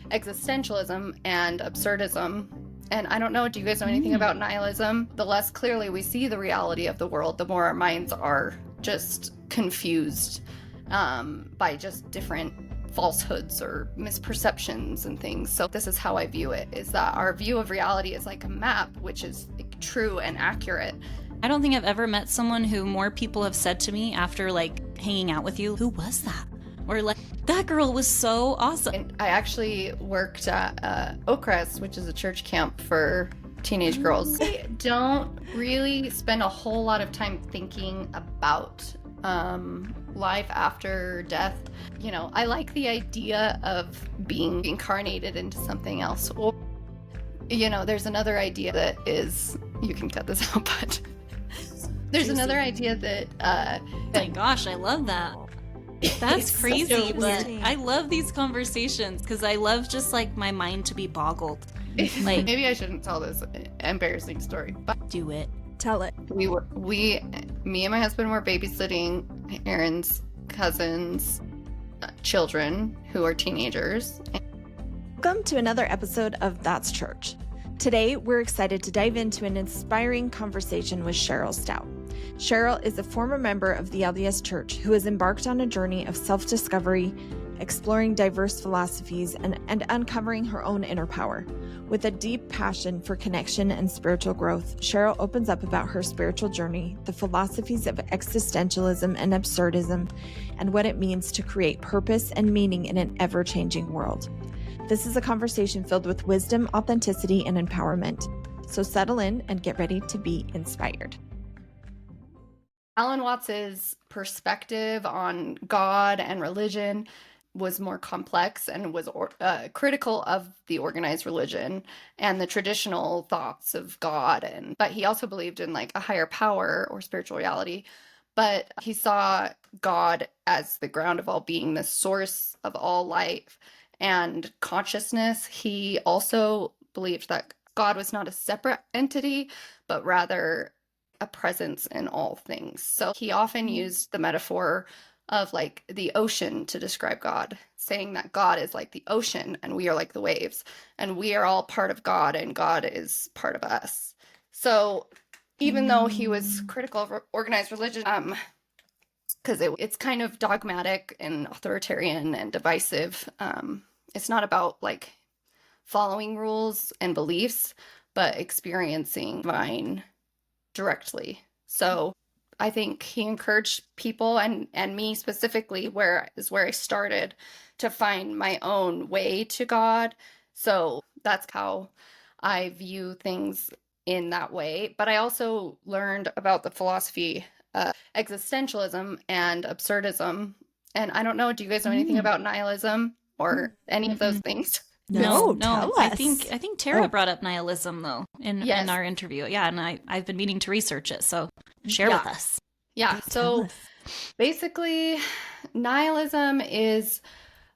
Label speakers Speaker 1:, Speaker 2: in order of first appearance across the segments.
Speaker 1: existentialism and absurdism. And I don't know, do you guys know anything about nihilism? The less clearly we see the reality of the world, the more our minds are just confused by just different falsehoods or misperceptions and things. So this is how I view it, is that our view of reality is like a map, which is true and accurate.
Speaker 2: I don't think I've ever met someone who more people have said to me after like hanging out with you, who was that? Or like, that girl was so awesome.
Speaker 1: And I actually worked at Oakcrest, which is a church camp for teenage girls. I don't really spend a whole lot of time thinking about life after death. You know, I like the idea of being incarnated into something else. Or, you know, there's another idea that is, you can cut this out, but there's another idea that
Speaker 2: oh my gosh, I love that. That's crazy, but I love these conversations because I love just like my mind to be boggled. Like,
Speaker 1: maybe I shouldn't tell this embarrassing story, but
Speaker 2: do it.
Speaker 3: Tell it.
Speaker 1: Me and my husband were babysitting Aaron's cousins' children who are teenagers.
Speaker 3: Welcome to another episode of That's Church. Today, we're excited to dive into an inspiring conversation with Cheryl Stout. Cheryl is a former member of the LDS Church who has embarked on a journey of self-discovery, exploring diverse philosophies, and uncovering her own inner power. With a deep passion for connection and spiritual growth, Cheryl opens up about her spiritual journey, the philosophies of existentialism and absurdism, and what it means to create purpose and meaning in an ever-changing world. This is a conversation filled with wisdom, authenticity, and empowerment. So settle in and get ready to be inspired.
Speaker 1: Alan Watts's perspective on God and religion was more complex and was critical of the organized religion and the traditional thoughts of God. But he also believed in like a higher power or spiritual reality. But he saw God as the ground of all being, the source of all life and consciousness. He also believed that God was not a separate entity, but rather a presence in all things. So he often used the metaphor of like the ocean to describe God, saying that God is like the ocean and we are like the waves, and we are all part of God and God is part of us. So even though he was critical of organized religion, because it's kind of dogmatic and authoritarian and divisive, it's not about like following rules and beliefs, but experiencing divine directly. So I think he encouraged people and me specifically, where I started to find my own way to God. So that's how I view things in that way. But I also learned about the philosophy existentialism and absurdism. And I don't know, do you guys know anything about nihilism or any of those things?
Speaker 3: No,
Speaker 2: tell
Speaker 3: us.
Speaker 2: I think Tara brought up nihilism though in our interview. Yeah, and I've been meaning to research it, so share with us.
Speaker 1: Yeah, so basically nihilism is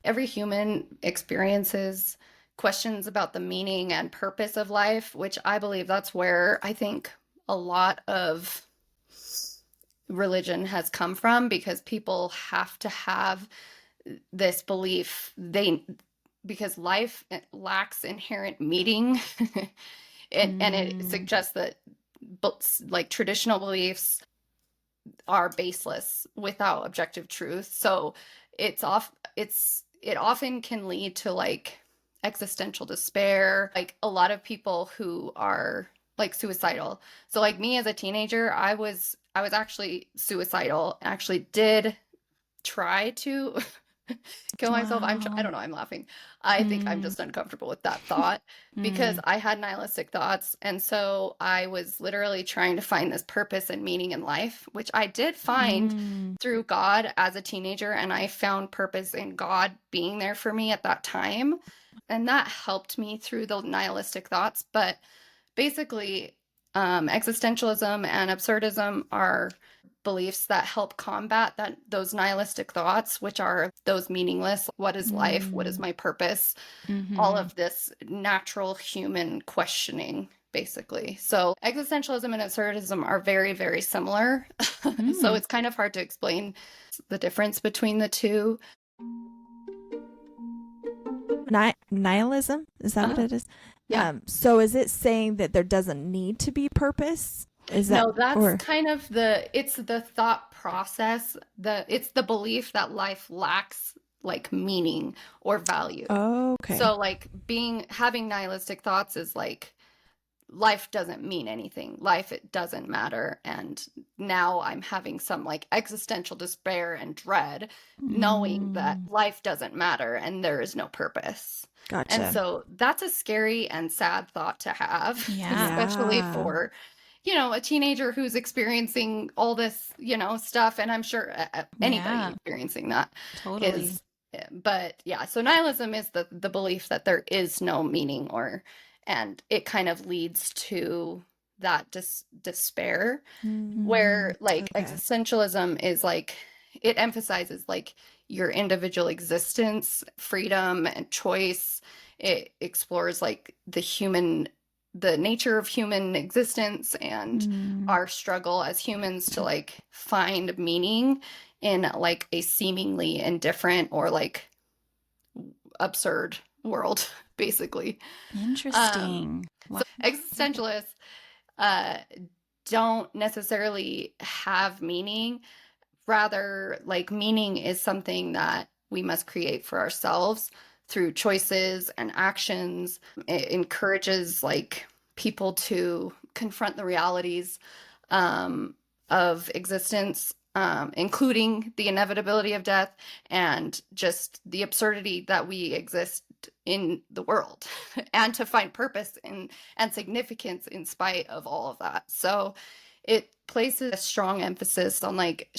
Speaker 1: every human experiences questions about the meaning and purpose of life, which I believe that's where I think a lot of religion has come from, because people have to have this belief because life lacks inherent meaning and it suggests that like traditional beliefs are baseless without objective truth. So it often can lead to like existential despair. Like a lot of people who are like suicidal. So like me as a teenager, I was actually suicidal. Actually did try to kill myself. I don't know, I'm laughing. I think I'm just uncomfortable with that thought because I had nihilistic thoughts. And so I was literally trying to find this purpose and meaning in life, which I did find through God as a teenager. And I found purpose in God being there for me at that time. And that helped me through the nihilistic thoughts. But basically, existentialism and absurdism are beliefs that help combat those nihilistic thoughts, which are those meaningless, what is life, what is my purpose, all of this natural human questioning, basically. So existentialism and absurdism are very, very similar. So it's kind of hard to explain the difference between the two.
Speaker 3: Nihilism? Is that what it is?
Speaker 1: Yeah.
Speaker 3: So is it saying that there doesn't need to be purpose? Is that,
Speaker 1: No, that's
Speaker 3: or
Speaker 1: kind of it's the thought process, it's the belief that life lacks like meaning or value.
Speaker 3: okay.
Speaker 1: So like having nihilistic thoughts is like life doesn't mean anything. Life, it doesn't matter. And now I'm having some like existential despair and dread, knowing that life doesn't matter and there is no purpose.
Speaker 3: Gotcha.
Speaker 1: And so that's a scary and sad thought to have,
Speaker 2: Yeah.
Speaker 1: especially for, a teenager who's experiencing all this, stuff. And I'm sure anybody experiencing that
Speaker 2: Totally.
Speaker 1: is. But yeah, so nihilism is the belief that there is no meaning, and it kind of leads to that despair, where like existentialism is like, it emphasizes like your individual existence, freedom, and choice. It explores like the nature of human existence and our struggle as humans to like find meaning in like a seemingly indifferent or like absurd world, basically.
Speaker 2: Interesting.
Speaker 1: So existentialists don't necessarily have meaning. Rather, like, meaning is something that we must create for ourselves through choices and actions. It encourages like people to confront the realities of existence, including the inevitability of death and just the absurdity that we exist in the world, and to find purpose and significance in spite of all of that. So it places a strong emphasis on like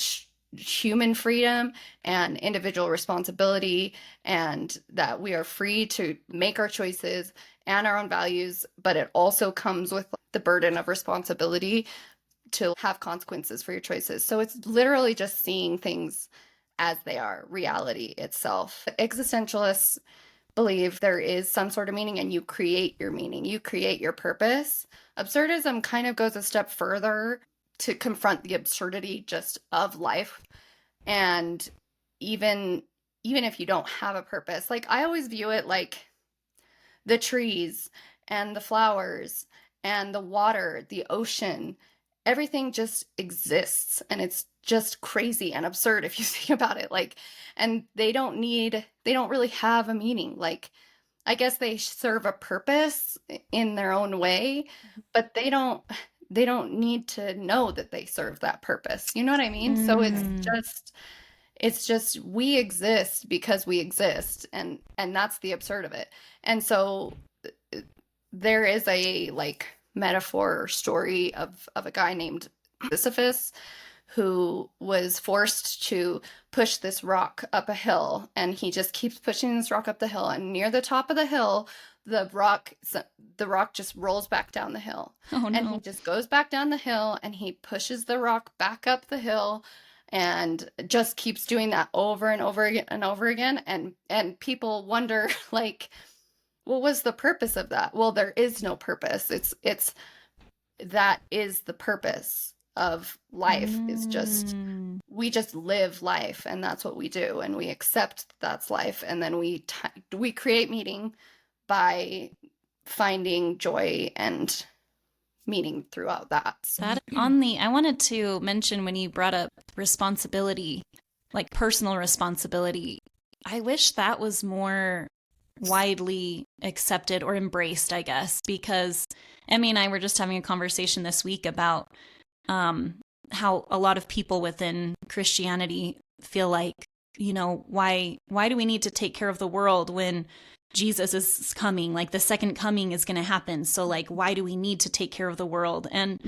Speaker 1: human freedom and individual responsibility, and that we are free to make our choices and our own values, but it also comes with the burden of responsibility to have consequences for your choices. So it's literally just seeing things as they are, reality itself. Existentialists believe there is some sort of meaning, and you create your meaning, you create your purpose. Absurdism kind of goes a step further to confront the absurdity just of life. And even if you don't have a purpose, like I always view it like the trees and the flowers and the water, the ocean, everything just exists, and it's just crazy and absurd if you think about it. Like, and they don't really have a meaning. Like, I guess they serve a purpose in their own way, but they don't need to know that they serve that purpose. You know what I mean? So it's just we exist because we exist, and that's the absurd of it. And so there is a like metaphor or story of a guy named Sisyphus who was forced to push this rock up a hill, and he just keeps pushing this rock up the hill, and near the top of the hill the rock just rolls back down the hill. Oh, no. And he just goes back down the hill, and he pushes the rock back up the hill, and just keeps doing that over and over again and over again. And people wonder, like, what was the purpose of that? Well, there is no purpose. It's that is the purpose of life, is just, we just live life, and that's what we do, and we accept that's life, and then we create meaning by finding joy and meaning throughout that.
Speaker 2: I wanted to mention, when you brought up responsibility, like personal responsibility, I wish that was more widely accepted or embraced, I guess, because Emmy and I were just having a conversation this week about how a lot of people within Christianity feel like, why do we need to take care of the world when Jesus is coming? Like, the second coming is going to happen. So like, why do we need to take care of the world? And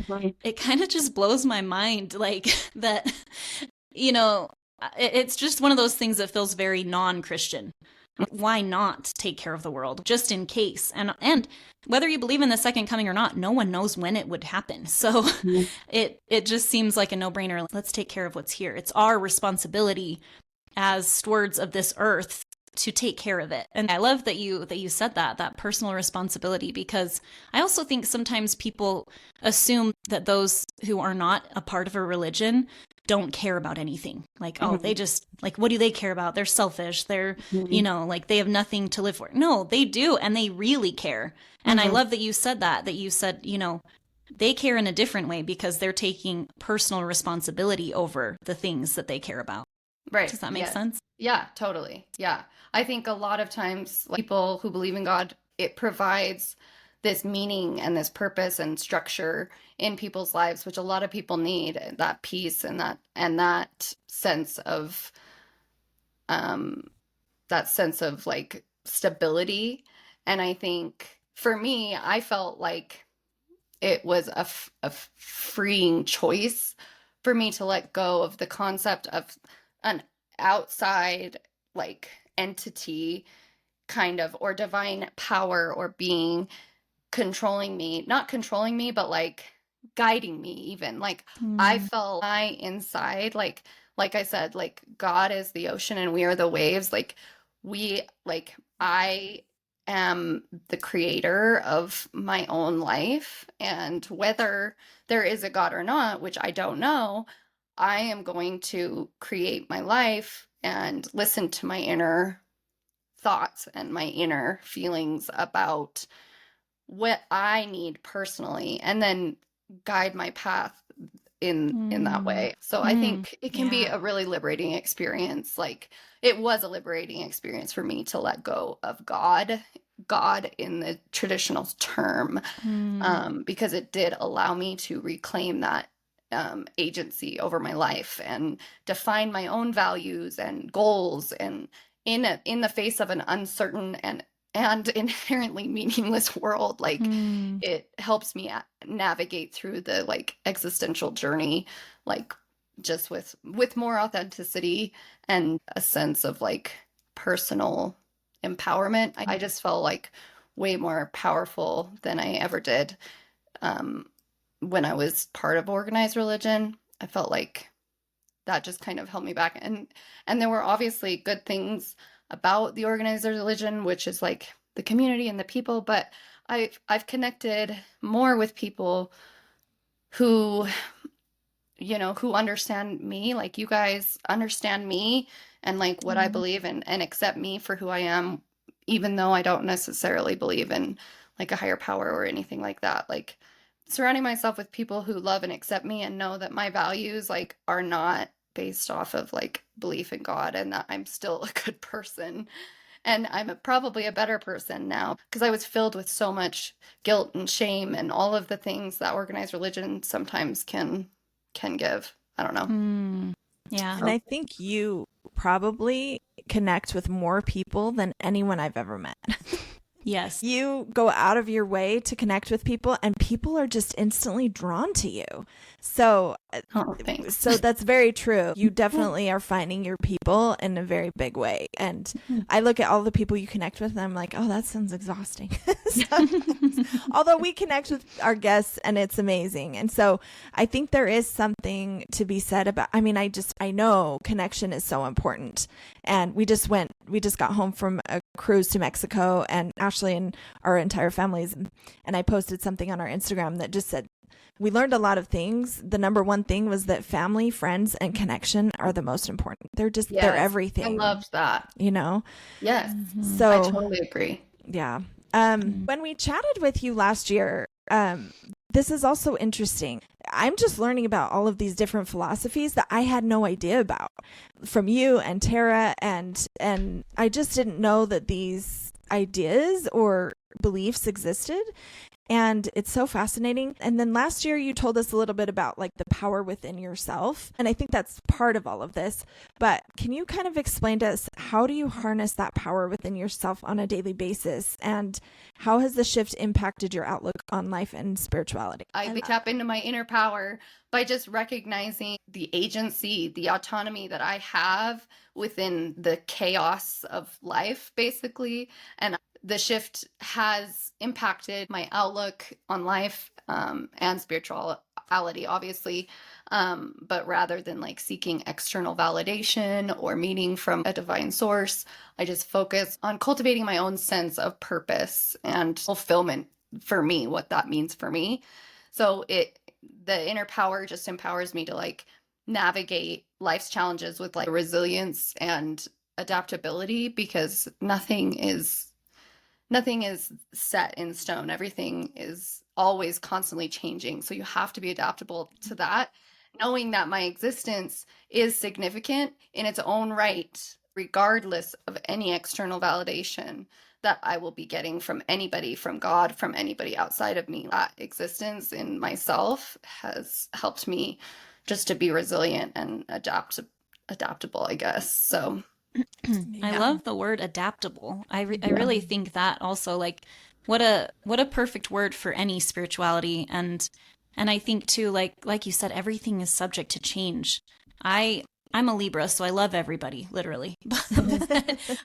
Speaker 2: it kind of just blows my mind, like that, it's just one of those things that feels very non-Christian. Why not take care of the world just in case? And whether you believe in the second coming or not, no one knows when it would happen. So it just seems like a no-brainer. Let's take care of what's here. It's our responsibility as stewards of this earth to take care of it. And I love that you said that personal responsibility, because I also think sometimes people assume that those who are not a part of a religion don't care about anything. Like, oh, they just, like, what do they care about? They're selfish. They're, like, they have nothing to live for. No, they do. And they really care. And I love that you said that you said, they care in a different way because they're taking personal responsibility over the things that they care about.
Speaker 1: Right.
Speaker 2: Does that make sense?
Speaker 1: Yeah, totally. Yeah. I think a lot of times, like, people who believe in God, it provides this meaning and this purpose and structure in people's lives, which a lot of people need, that peace and that sense of like stability. And I think for me, I felt like it was a freeing choice for me to let go of the concept of an outside, like, entity kind of, or divine power or being controlling me, not controlling me, but like guiding me even. Like, I felt my inside, like I said, like, God is the ocean and we are the waves. I am the creator of my own life, and whether there is a God or not, which I don't know, I am going to create my life and listen to my inner thoughts and my inner feelings about what I need personally, and then guide my path in that way. So I think it can be a really liberating experience. Like, it was a liberating experience for me to let go of God in the traditional term, because it did allow me to reclaim that agency over my life and define my own values and goals, and in the face of an uncertain and inherently meaningless world. Like, it helps me navigate through the, like, existential journey, like, just with more authenticity and a sense of, like, personal empowerment. I just felt like way more powerful than I ever did when I was part of organized religion. I felt like that just kind of held me back. And there were obviously good things about the organized religion, which is like the community and the people, but I've connected more with people who, who understand me, like you guys understand me and like what I believe in, and accept me for who I am, even though I don't necessarily believe in like a higher power or anything like that. Like, surrounding myself with people who love and accept me and know that my values, like, are not based off of like belief in God, and that I'm still a good person, and I'm probably a better person now, because I was filled with so much guilt and shame and all of the things that organized religion sometimes can give. I don't know.
Speaker 2: Yeah.
Speaker 3: And I think you probably connect with more people than anyone I've ever met.
Speaker 2: Yes.
Speaker 3: You go out of your way to connect with people, and people are just instantly drawn to you. So,
Speaker 1: Thanks.
Speaker 3: so that's very true. You definitely are finding your people in a very big way. And I look at all the people you connect with, and I'm like, oh, that sounds exhausting. Although we connect with our guests, and it's amazing. And so I think there is something to be said about, I mean, I know connection is so important. And we just got home from a cruise to Mexico, and Ashley and our entire families, and I posted something on our Instagram that just said, we learned a lot of things. The number one thing was that family, friends, and connection are the most important. They're just, they're everything.
Speaker 1: I loved that.
Speaker 3: Yes.
Speaker 1: So I totally agree.
Speaker 3: Yeah. When we chatted with you last year, this is also interesting. I'm just learning about all of these different philosophies that I had no idea about from you and Tara, and I just didn't know that these ideas or beliefs existed. And it's so fascinating. And then last year you told us a little bit about like the power within yourself. And I think that's part of all of this. But can you kind of explain to us, how do you harness that power within yourself on a daily basis? And how has the shift impacted your outlook on life and spirituality?
Speaker 1: I tap into my inner power by just recognizing the agency, the autonomy that I have within the chaos of life, basically. And the shift has impacted my outlook on life and reality, obviously. But rather than like seeking external validation or meaning from a divine source, I just focus on cultivating my own sense of purpose and fulfillment for me, what that means for me. So the inner power just empowers me to like navigate life's challenges with like resilience and adaptability, because nothing is set in stone. Everything is always constantly changing. So you have to be adaptable to that, knowing that my existence is significant in its own right, regardless of any external validation that I will be getting from anybody, from God, from anybody outside of me. That existence in myself has helped me just to be resilient and adaptable, I guess. So
Speaker 2: I love the word adaptable. I really think that also, like, what a perfect word for any spirituality. And I think too, like you said, everything is subject to change. I'm a Libra, so I love everybody, literally. But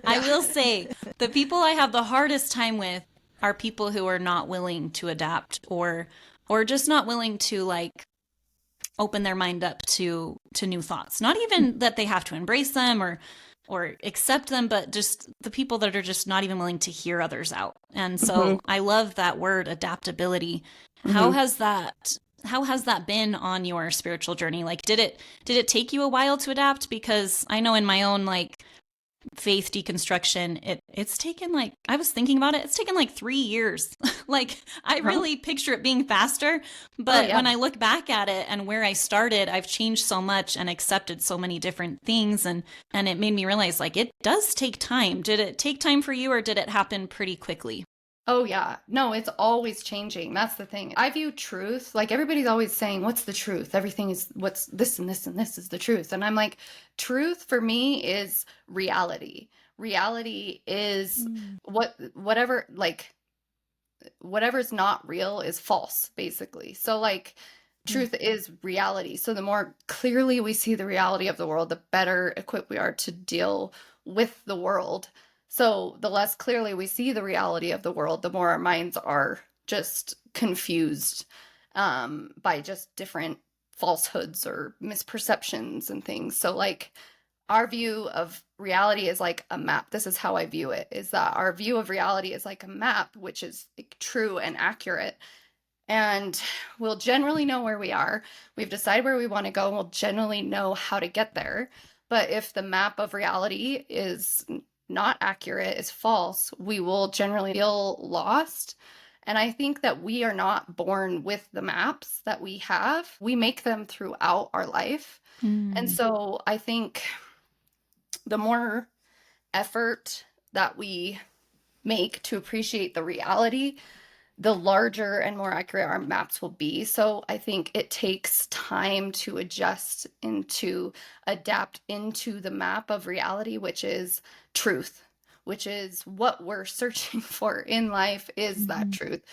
Speaker 2: I will say the people I have the hardest time with are people who are not willing to adapt, or just not willing to like open their mind up to new thoughts. Not even that they have to embrace them or accept them, but just the people that are just not even willing to hear others out. And so I love that word, adaptability. How has that been on your spiritual journey? Like, did it take you a while to adapt? Because I know in my own like faith deconstruction, it's taken like, I was thinking about it, it's taken like 3 years. Like, I really picture it being faster, but when I look back at it and where I started, I've changed so much and accepted so many different things, and it made me realize like it does take time. Did it take time for you, or did it happen pretty quickly?
Speaker 1: oh yeah. No, it's always changing. That's the thing. I view truth, like everybody's always saying, what's the truth? Everything is what's this and this and this is the truth. And I'm like, truth for me is reality. Reality is whatever's not real is false, basically. So like truth is reality. So the more clearly we see the reality of the world, the better equipped we are to deal with the world. So the less clearly we see the reality of the world, the more our minds are just confused by just different falsehoods or misperceptions and things. So like our view of reality is like a map. This is how I view it, is that our view of reality is like a map, which is like true and accurate. And we'll generally know where we are. We've decided where we want to go, and we'll generally know how to get there. But if the map of reality is not accurate, is false, we will generally feel lost. And I think that we are not born with the maps that we have. We make them throughout our life. And so I think the more effort that we make to appreciate the reality, the larger and more accurate our maps will be. So I think it takes time to adjust and to adapt into the map of reality, which is truth, which is what we're searching for in life, is that truth.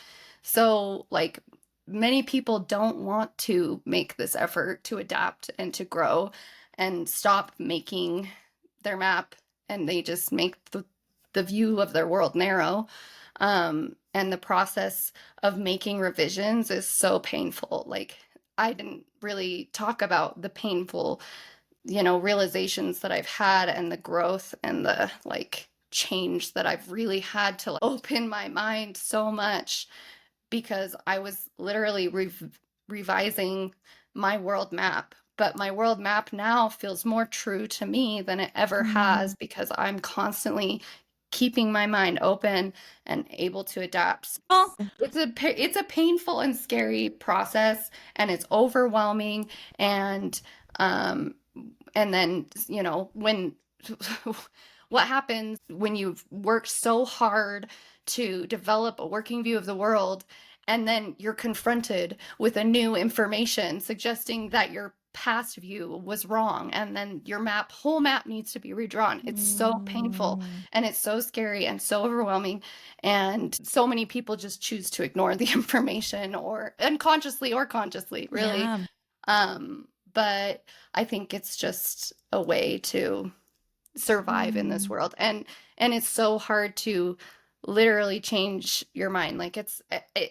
Speaker 1: So like many people don't want to make this effort to adapt and to grow and stop making their map, and they just make the view of their world narrow. And the process of making revisions is so painful. Like I didn't really talk about the painful, realizations that I've had, and the growth and the like change that I've really had to open my mind so much, because I was literally revising my world map. But my world map now feels more true to me than it ever has, because I'm constantly keeping my mind open and able to adapt.
Speaker 2: Well,
Speaker 1: It's a painful and scary process, and it's overwhelming. And then when what happens when you've worked so hard to develop a working view of the world, and then you're confronted with a new information suggesting that your past view was wrong, and then your whole map needs to be redrawn. It's so painful, and it's so scary and so overwhelming, and so many people just choose to ignore the information, or unconsciously or consciously, really. But I think it's just a way to survive in this world, and it's so hard to literally change your mind. Like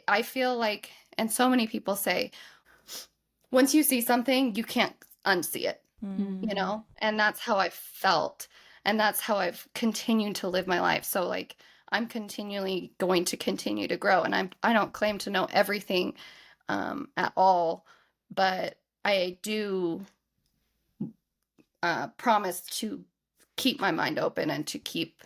Speaker 1: I feel like, and so many people say, once you see something, you can't unsee it,
Speaker 3: Mm.
Speaker 1: you know? And that's how I felt. And that's how I've continued to live my life. So like I'm continually going to continue to grow. And I don't claim to know everything at all, but I do promise to keep my mind open and to keep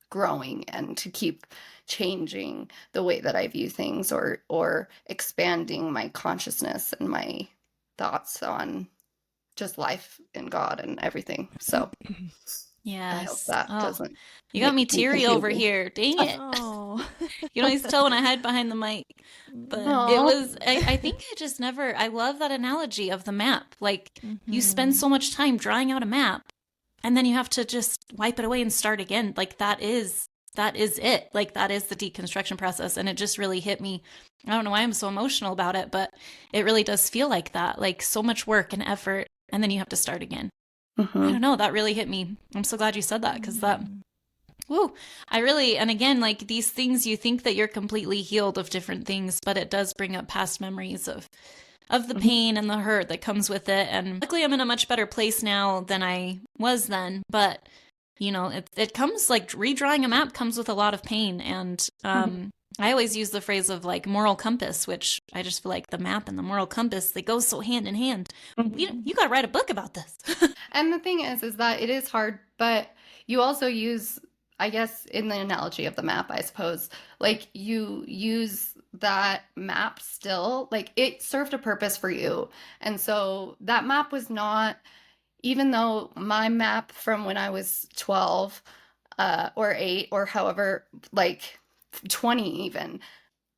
Speaker 1: growing and to keep changing the way that I view things, or expanding my consciousness and my thoughts on just life and God and everything. So I hope
Speaker 2: Yes.
Speaker 1: that
Speaker 2: Oh,
Speaker 1: doesn't
Speaker 2: you got
Speaker 1: make
Speaker 2: me teary over
Speaker 1: confusing.
Speaker 2: here. Dang it.
Speaker 3: Oh.
Speaker 2: You can always tell when I hide behind the mic. But it
Speaker 1: Aw.
Speaker 2: was, I think I just never, I love that analogy of the map. Like, you spend so much time drawing out a map, and then you have to just wipe it away and start again. Like, that is it. Like, that is the deconstruction process. And it just really hit me. I don't know why I'm so emotional about it, but it really does feel like that. Like, so much work and effort, and then you have to start again. I don't know. That really hit me. I'm so glad you said that, because that, woo, I really, and again, like these things, you think that you're completely healed of different things, but it does bring up past memories of the pain and the hurt that comes with it. And luckily I'm in a much better place now than I was then, but you know, it comes, like redrawing a map comes with a lot of pain. And I always use the phrase of like moral compass, which I just feel like the map and the moral compass, they go so hand in hand. You got to write a book about this.
Speaker 1: And the thing is that it is hard, but you also use, I guess, in the analogy of the map, I suppose, like you use that map still, like it served a purpose for you. And so that map was not, even though my map from when I was 12 or 8 or however, like 20 even,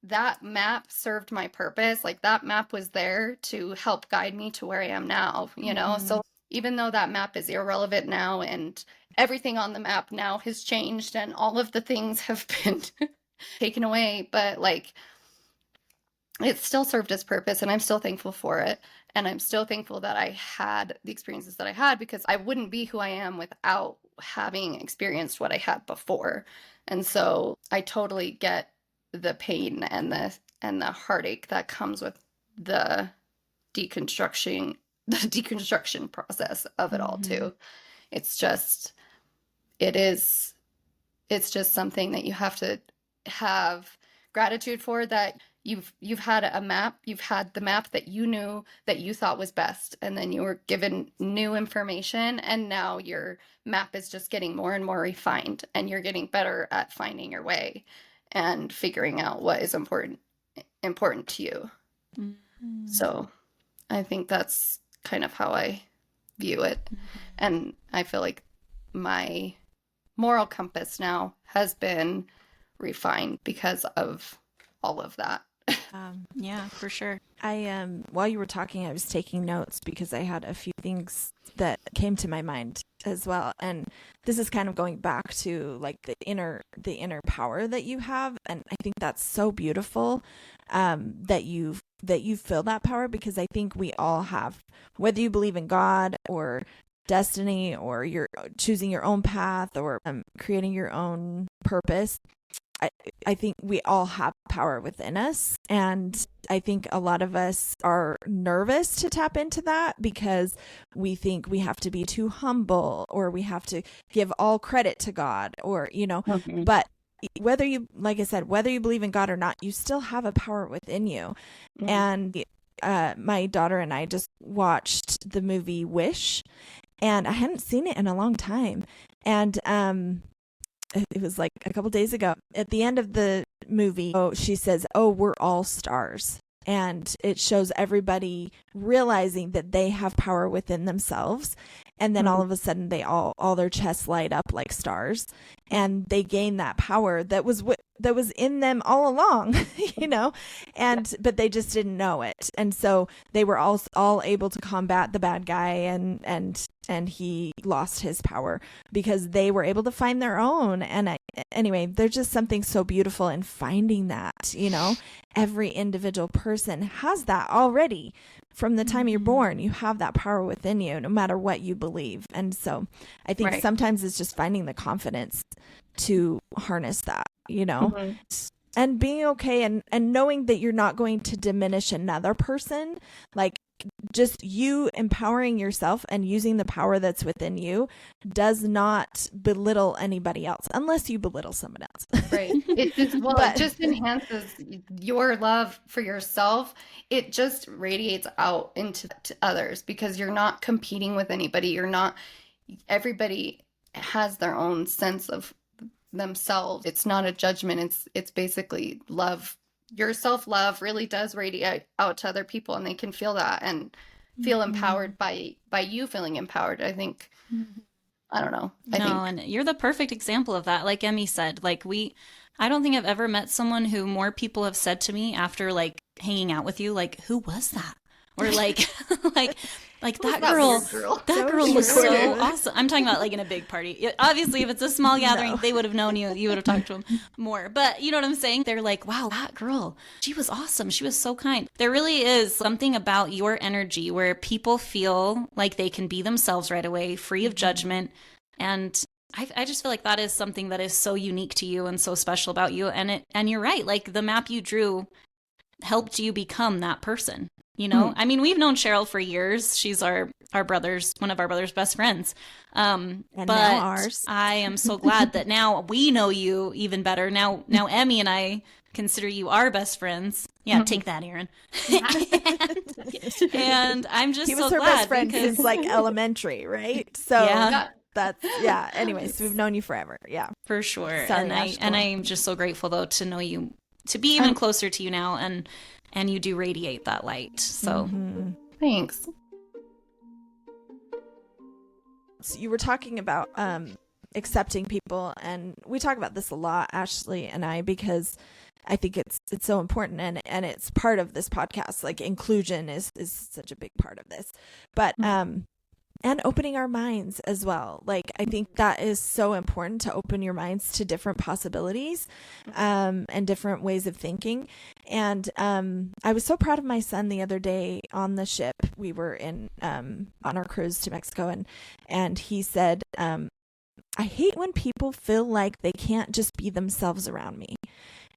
Speaker 1: that map served my purpose. Like that map was there to help guide me to where I am now, you know? So even though that map is irrelevant now and everything on the map now has changed and all of the things have been taken away, but like it still served its purpose and I'm still thankful for it. And I'm still thankful that I had the experiences that I had, because I wouldn't be who I am without having experienced what I had before. And so I totally get the pain and the heartache that comes with the deconstruction process of it all too. It's just it's just something that you have to have gratitude for, that you've had a map, you've had the map that you knew that you thought was best, and then you were given new information, and now your map is just getting more and more refined, and you're getting better at finding your way and figuring out what is important to you. So I think that's kind of how I view it. And I feel like my moral compass now has been refined because of all of that.
Speaker 2: Yeah, for sure.
Speaker 3: While you were talking, I was taking notes because I had a few things that came to my mind as well. And this is kind of going back to like the inner power that you have. And I think that's so beautiful, that you feel that power, because I think we all have, whether you believe in God or destiny, or you're choosing your own path, or creating your own purpose. I think we all have power within us. And I think a lot of us are nervous to tap into that because we think we have to be too humble, or we have to give all credit to God, or, you know, but whether you, like I said, whether you believe in God or not, you still have a power within you. And my daughter and I just watched the movie Wish, and I hadn't seen it in a long time. And it was like a couple days ago. At the end of the movie, she says, "Oh, we're all stars." And it shows everybody realizing that they have power within themselves. And then all of a sudden they all their chests light up like stars, and they gain that power that was in them all along, you know, but they just didn't know it. And so they were all able to combat the bad guy, and he lost his power because they were able to find their own. And anyway, there's just something so beautiful in finding that, you know. Every individual person has that already. From the time you're born, you have that power within you, no matter what you believe. And so I think sometimes it's just finding the confidence to harness that, you know. and being okay and knowing that you're not going to diminish another person, like just you empowering yourself and using the power that's within you does not belittle anybody else unless you belittle someone else.
Speaker 1: Right. It just, it just enhances your love for yourself. It just radiates out into to others because you're not competing with anybody. Everybody has their own sense of themselves. It's not a judgment. It's basically love. Your self-love really does radiate out to other people, and they can feel that and feel empowered by you feeling empowered. I think, I don't know.
Speaker 2: And you're the perfect example of that. Like Emmy said, I don't think I've ever met someone who more people have said to me after like hanging out with you, like, who was that? Or like, like that girl was so awesome. I'm talking about like in a big party. Obviously, if it's a small gathering, they would have known you. You would have talked to them more. But you know what I'm saying? They're like, wow, that girl, she was awesome. She was so kind. There really is something about your energy where people feel like they can be themselves right away, free of judgment. And I just feel like that is something that is so unique to you and so special about you. And you're right. Like the map you drew helped you become that person. You know, I mean, we've known Cheryl for years. She's one of our brother's best friends.
Speaker 3: And
Speaker 2: but
Speaker 3: now ours.
Speaker 2: I am so glad that now we know you even better. Now Emmy and I consider you our best friends. Yeah, take that, Aaron. and I'm just
Speaker 3: he was
Speaker 2: so
Speaker 3: her
Speaker 2: glad
Speaker 3: best friend
Speaker 2: because
Speaker 3: since like elementary, right? So
Speaker 2: yeah.
Speaker 3: That's anyways, we've known you forever. Yeah.
Speaker 2: For sure.
Speaker 3: Sorry,
Speaker 2: and I'm just so grateful though to know you, to be even closer to you now, and you do radiate that light. So
Speaker 1: thanks.
Speaker 3: So you were talking about accepting people, and we talk about this a lot, Ashley and I, because I think it's so important, and it's part of this podcast. Like inclusion is such a big part of this, but and opening our minds as well. Like I think that is so important, to open your minds to different possibilities and different ways of thinking. And I was so proud of my son the other day on the ship. We were in on our cruise to Mexico, and he said, I hate when people feel like they can't just be themselves around me.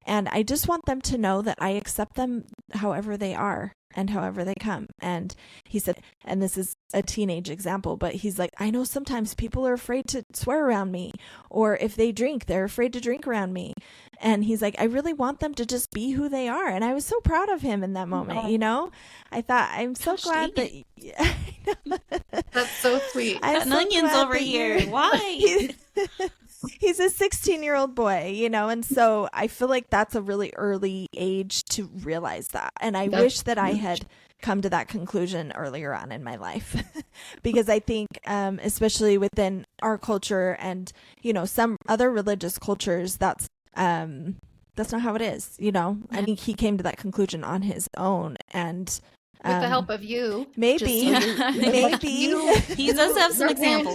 Speaker 3: And I just want them to know that I accept them however they are and however they come. And he said, and this is a teenage example, but he's like, I know sometimes people are afraid to swear around me, or if they drink, they're afraid to drink around me. And he's like, I really want them to just be who they are. And I was so proud of him in that moment. You know, I thought, I'm so glad that.
Speaker 1: That's so sweet.
Speaker 2: Cutting onions over here. Why?
Speaker 3: He's a 16-year-old boy, you know, and so I feel like that's a really early age to realize that. And I wish that I had come to that conclusion earlier on in my life, because I think, especially within our culture and, you know, some other religious cultures, that's not how it is, you know. I think he came to that conclusion on his own, and
Speaker 1: with the help of you,
Speaker 3: maybe
Speaker 2: he does have some examples.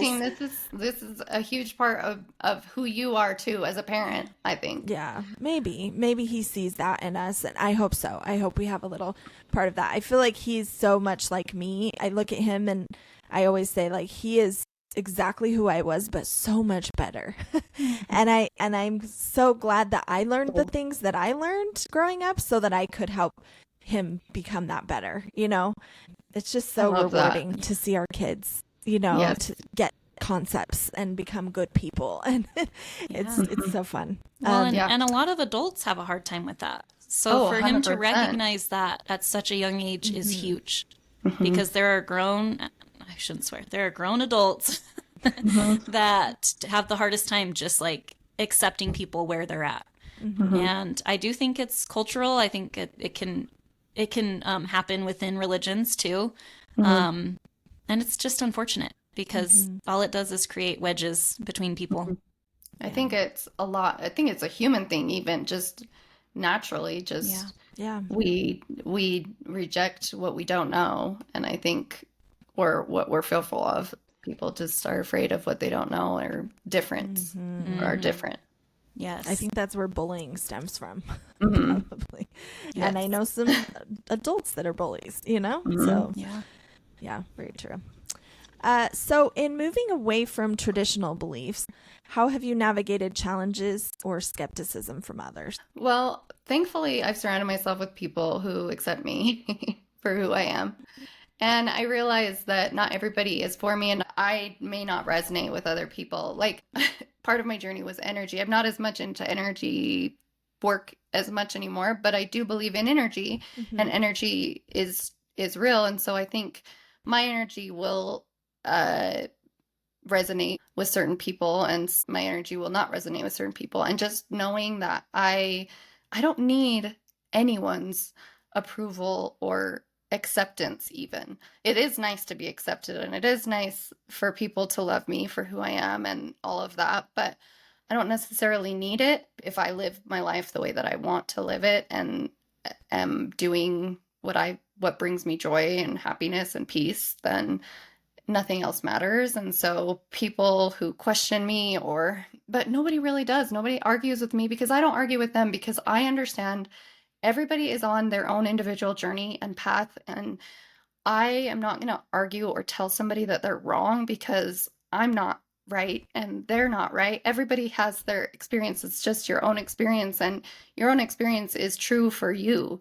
Speaker 1: This is a huge part of who you are too as a parent, I think.
Speaker 3: Yeah, maybe he sees that in us, and I hope so. I hope we have a little part of that. I feel like he's so much like me. I look at him and I always say, like, he is exactly who I was, but so much better. and I'm so glad that I learned the things that I learned growing up so that I could help him become that better. You know, it's just so rewarding to see our kids, you know, to get concepts and become good people, and it's so fun.
Speaker 2: Well, and a lot of adults have a hard time with that. So for him to recognize that at such a young age is huge, because there are grown adults that have the hardest time just like accepting people where they're at. And I do think it's cultural. I think it can happen within religions too. And it's just unfortunate, because all it does is create wedges between people.
Speaker 1: I think it's a lot. I think it's a human thing, even just naturally, we reject what we don't know. And I think, or what we're fearful of, people just are afraid of what they don't know, or different, or are different.
Speaker 2: Yes.
Speaker 3: I think that's where bullying stems from, probably. Yes. And I know some adults that are bullies, you know? So, yeah, very true. So in moving away from traditional beliefs, how have you navigated challenges or skepticism from others?
Speaker 1: Well, thankfully, I've surrounded myself with people who accept me for who I am. And I realize that not everybody is for me, and I may not resonate with other people. Like, part of my journey was energy. I'm not as much into energy work as much anymore, but I do believe in energy, and energy is real. And so I think my energy will resonate with certain people, and my energy will not resonate with certain people. And just knowing that I don't need anyone's approval or acceptance. Even it is nice to be accepted, and it is nice for people to love me for who I am and all of that, but I don't necessarily need it. If I live my life the way that I want to live it and am doing what brings me joy and happiness and peace, then nothing else matters. And so people who question me, but nobody really does. Nobody argues with me, because I don't argue with them, because I understand everybody is on their own individual journey and path. And I am not going to argue or tell somebody that they're wrong, because I'm not right and they're not right. Everybody has their experience. It's just your own experience, and your own experience is true for you,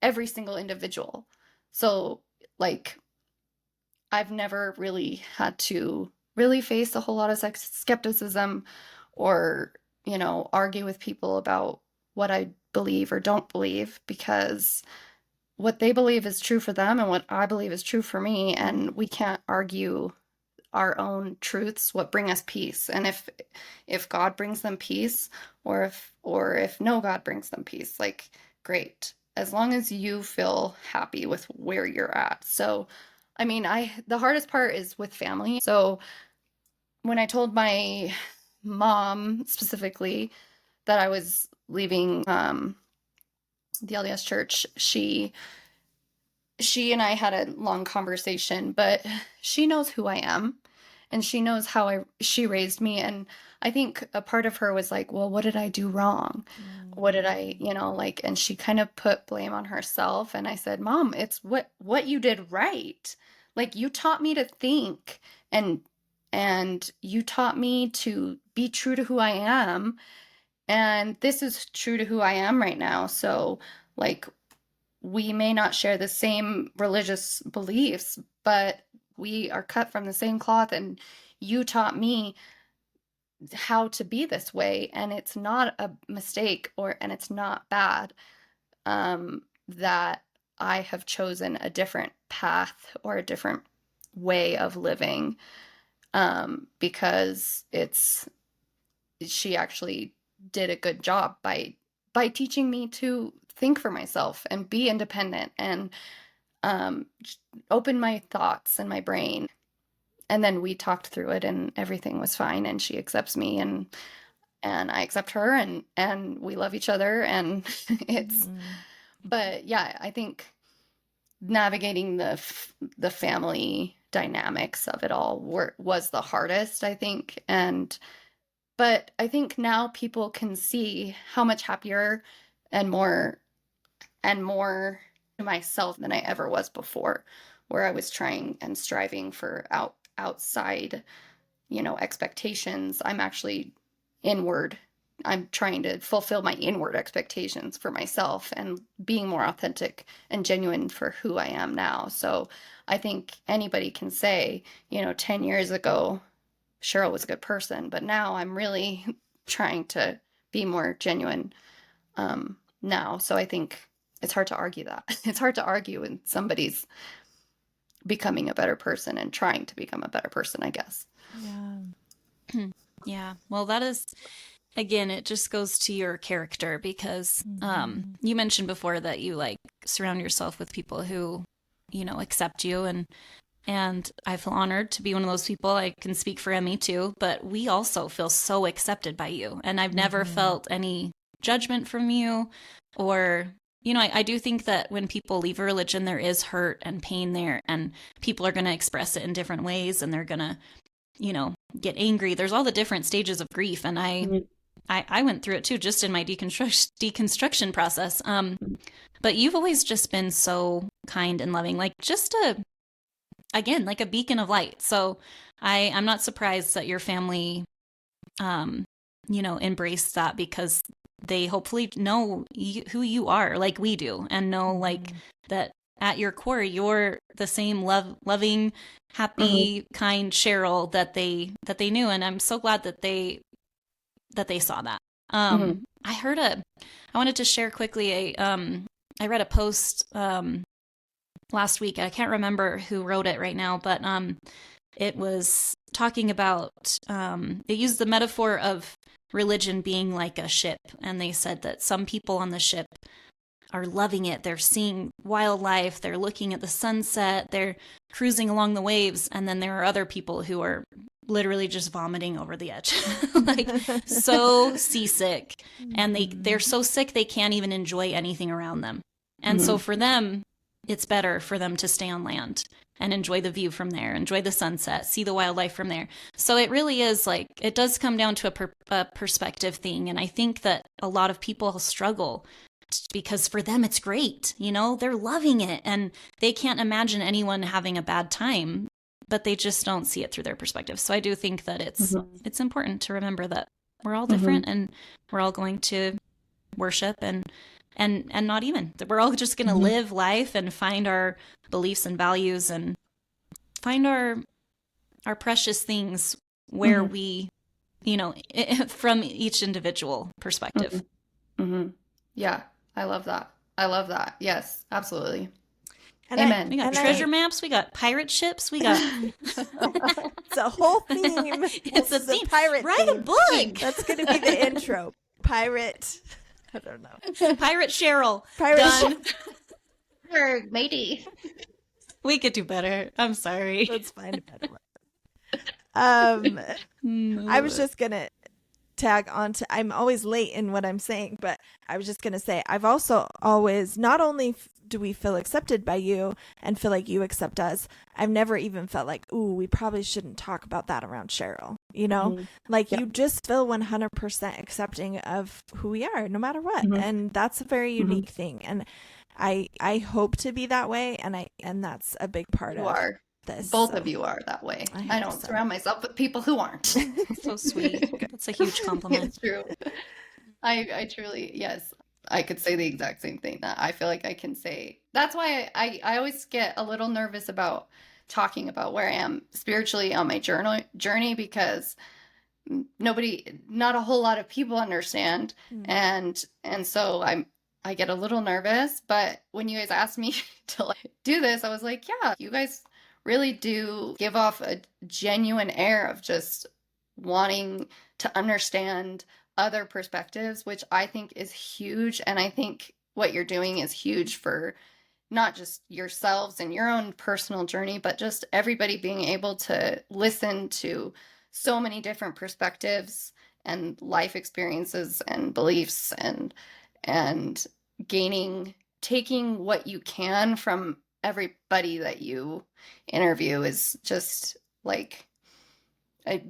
Speaker 1: every single individual. So, like, I've never really had to really face a whole lot of skepticism or, argue with people about what I believe or don't believe, because what they believe is true for them and what I believe is true for me. And we can't argue our own truths, what bring us peace. And if God brings them peace, or if no God brings them peace, like, great, as long as you feel happy with where you're at. So I mean, the hardest part is with family. So when I told my mom specifically that I was leaving the LDS Church, she and I had a long conversation, but she knows who I am, and she knows how she raised me. And I think a part of her was like, well, what did I do wrong? What did I, and she kind of put blame on herself. And I said, Mom, it's what you did right. Like, you taught me to think, and you taught me to be true to who I am. And this is true to who I am right now. So, like, we may not share the same religious beliefs, but we are cut from the same cloth, and you taught me how to be this way, and it's not a mistake, and it's not bad that I have chosen a different path or a different way of living, because she actually did a good job by teaching me to think for myself and be independent, and open my thoughts and my brain. And then we talked through it, and everything was fine, and she accepts me, and I accept her, and we love each other, and it's but yeah, I think navigating the family dynamics of it all was the hardest, I think. But I think now people can see how much happier and more to myself than I ever was before, where I was trying and striving for outside, expectations. I'm actually inward. I'm trying to fulfill my inward expectations for myself and being more authentic and genuine for who I am now. So I think anybody can say, 10 years ago, Cheryl was a good person, but now I'm really trying to be more genuine now. So I think it's hard to argue that. It's hard to argue when somebody's becoming a better person and trying to become a better person, I guess.
Speaker 3: Yeah.
Speaker 2: Yeah. Well, that is, again, it just goes to your character, because you mentioned before that you surround yourself with people who, accept you, and I feel honored to be one of those people. I can speak for Emmy too, but we also feel so accepted by you, and I've never felt any judgment from you, or I do think that when people leave a religion, there is hurt and pain there, and people are going to express it in different ways, and they're going to, get angry. There's all the different stages of grief, and I went through it too, just in my deconstruction process. But you've always just been so kind and loving. Like, just again, like a beacon of light. So I'm not surprised that your family, embraced that, because they hopefully know who you are, like we do, and know like that at your core, you're the same loving, happy, kind Cheryl that they knew. And I'm so glad that they saw that. I wanted to share quickly I read a post last week. I can't remember who wrote it right now, but it was talking about, it used the metaphor of religion being like a ship. And they said that some people on the ship are loving it. They're seeing wildlife. They're looking at the sunset. They're cruising along the waves. And then there are other people who are literally just vomiting over the edge, like so seasick. And they're so sick they can't even enjoy anything around them. And so for them, it's better for them to stay on land and enjoy the view from there, enjoy the sunset, see the wildlife from there. So it really is like, it does come down to a perspective thing. And I think that a lot of people struggle because for them, it's great. They're loving it and they can't imagine anyone having a bad time, but they just don't see it through their perspective. So I do think that it's important to remember that we're all different and we're all going to worship and not even, that we're all just going to live life and find our beliefs and values and find our precious things where we, from each individual perspective.
Speaker 1: Yeah, I love that. Yes, absolutely.
Speaker 3: And
Speaker 1: Amen.
Speaker 2: We got treasure maps. We got pirate ships. We got
Speaker 3: it's a whole theme.
Speaker 2: It's a theme.
Speaker 3: Pirate
Speaker 2: Write
Speaker 3: theme.
Speaker 2: a book.
Speaker 3: That's going to be the intro. Pirate. I don't know.
Speaker 2: Pirate Cheryl.
Speaker 3: Pirate
Speaker 2: Done.
Speaker 1: Matey.
Speaker 2: We could do better. I'm sorry.
Speaker 3: That's fine. I was just going to tag on to, I'm always late in what I'm saying, but I was just going to say, I've also always, not only do we feel accepted by you and feel like you accept us, I've never even felt like, ooh, we probably shouldn't talk about that around Cheryl. You just feel 100% accepting of who we are, no matter what. And that's a very unique thing. And I hope to be that way. And that's a big part of this.
Speaker 1: Both of you are that way. I don't surround myself with people who aren't.
Speaker 2: So sweet. That's a huge compliment.
Speaker 1: It's true. I truly, yes. I could say the exact same thing that I feel like I can say. That's why I always get a little nervous about talking about where I am spiritually on my journey, because not a whole lot of people understand. And so I get a little nervous, but when you guys asked me to do this, I was like, yeah, you guys really do give off a genuine air of just wanting to understand other perspectives, which I think is huge. And I think what you're doing is huge for not just yourselves and your own personal journey, but just everybody being able to listen to so many different perspectives and life experiences and beliefs and taking what you can from everybody that you interview is just like,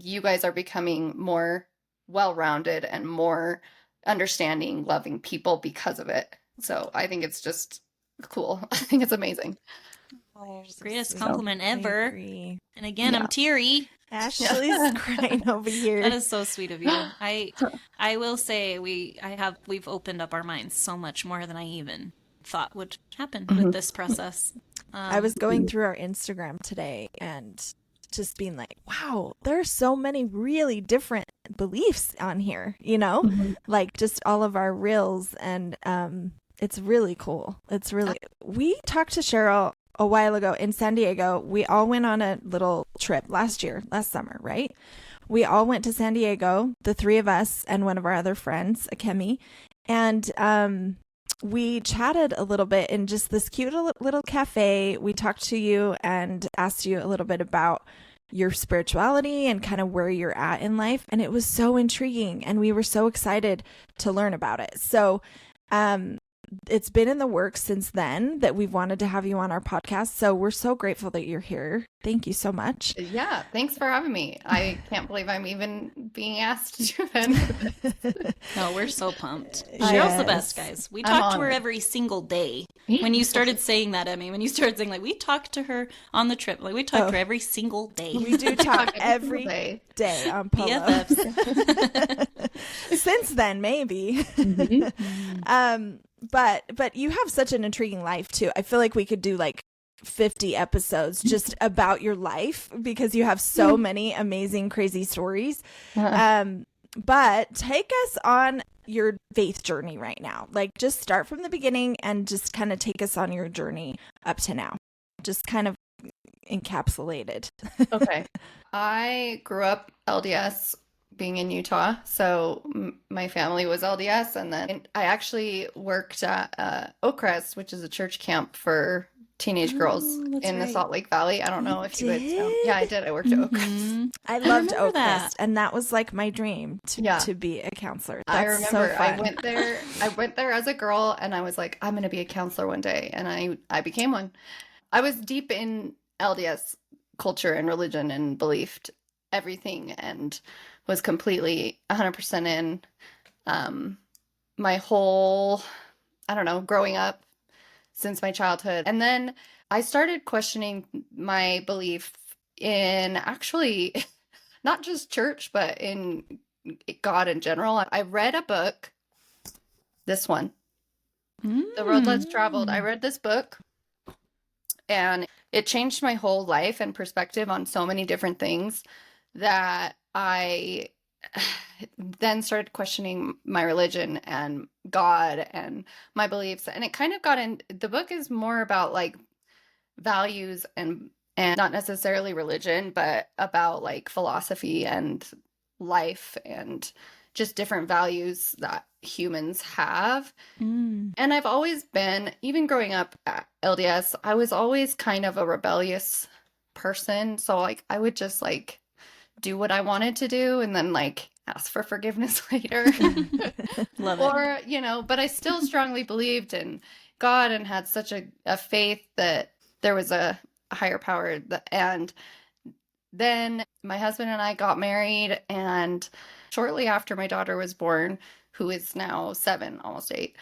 Speaker 1: you guys are becoming more well-rounded and more understanding, loving people because of it. So I think it's just cool. I think it's amazing.
Speaker 2: Greatest compliment ever. And again, I'm teary.
Speaker 3: Ashley's crying over here.
Speaker 2: That is so sweet of you. I will say we've opened up our minds so much more than I even thought would happen with this process.
Speaker 3: I was going through our Instagram today and just being like, wow, there's so many really different beliefs on here, like just all of our reels. And it's really cool. We talked to Cheryl a while ago in San Diego. We all went on a little trip last summer, right? We all went to San Diego, the three of us and one of our other friends, Akemi. And we chatted a little bit in just this cute little cafe. We talked to you and asked you a little bit about your spirituality and kind of where you're at in life. And it was so intriguing. And we were so excited to learn about it. So it's been in the works since then that we've wanted to have you on our podcast. So we're so grateful that you're here. Thank you so much.
Speaker 1: Yeah, thanks for having me. I can't believe I'm even being asked to do that.
Speaker 2: No, we're so pumped. Cheryl's the best, guys. We talk to her every single day. When you started saying that, Emmy, when you started saying, like, we talked to her on the trip, like, we talked to her every single day.
Speaker 3: We do talk every day on Polo. BFFs. Since then, maybe. But you have such an intriguing life, too. I feel like we could do, like, 50 episodes just about your life because you have so many amazing, crazy stories. But take us on your faith journey right now. Like, just start from the beginning and just kind of take us on your journey up to now. Just kind of encapsulated.
Speaker 1: Okay. I grew up LDS, being in Utah. So my family was LDS. And then I actually worked at Oakcrest, which is a church camp for teenage girls in the Salt Lake Valley. I don't know if you guys know. Yeah, I did. I worked at Oakcrest.
Speaker 3: I loved Oakcrest, and that was like my dream to be a counselor. That's
Speaker 1: I remember
Speaker 3: so fun.
Speaker 1: I went there as a girl, and I was like, I'm going to be a counselor one day, and I became one. I was deep in LDS culture and religion and believed everything, and was completely 100% in. My whole, I don't know, growing up, since my childhood. And then I started questioning my belief in actually not just church, but in God in general. I read a book, this one, The Road Less Traveled. I read this book and it changed my whole life and perspective on so many different things that I then started questioning my religion and God and my beliefs. And it kind of got in, the book is more about like values and not necessarily religion, but about like philosophy and life and just different values that humans have. And I've always been, even growing up at LDS, I was always kind of a rebellious person. So like I would just like do what I wanted to do and then like ask for forgiveness later.
Speaker 2: Love it.
Speaker 1: Or, you know, but I still strongly believed in God and had such a faith that there was a higher power. And then my husband and I got married, and shortly after my daughter was born, who is now 7, almost 8,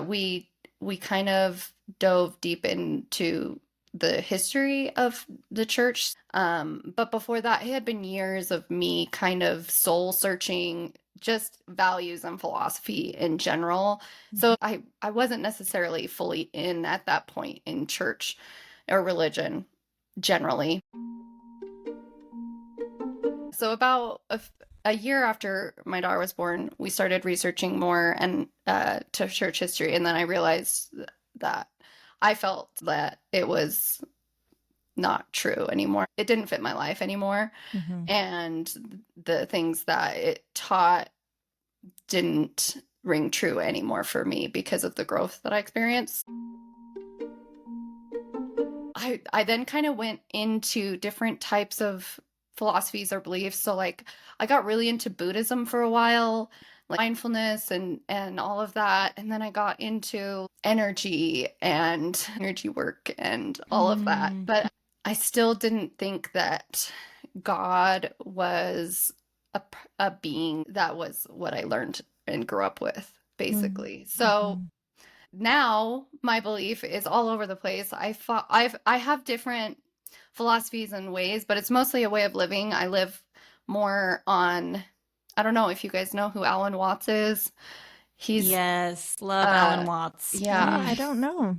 Speaker 1: we kind of dove deep into the history of the church. But before that, it had been years of me kind of soul searching just values and philosophy in general. So I wasn't necessarily fully in at that point in church or religion generally. So about a year after my daughter was born, we started researching more and to church history. And then I realized that I felt that it was not true anymore. It didn't fit my life anymore. And the things that it taught didn't ring true anymore for me because of the growth that I experienced. I then kind of went into different types of philosophies or beliefs. So like I got really into Buddhism for a while, like mindfulness and all of that. And then I got into energy and energy work and all of that. But I still didn't think that God was a being. That was what I learned and grew up with, basically. So now my belief is all over the place. I have different philosophies and ways, but it's mostly a way of living. I live more on, I don't know if you guys know who Alan Watts is.
Speaker 2: Yes, love Alan Watts.
Speaker 1: Yeah.
Speaker 3: I don't know.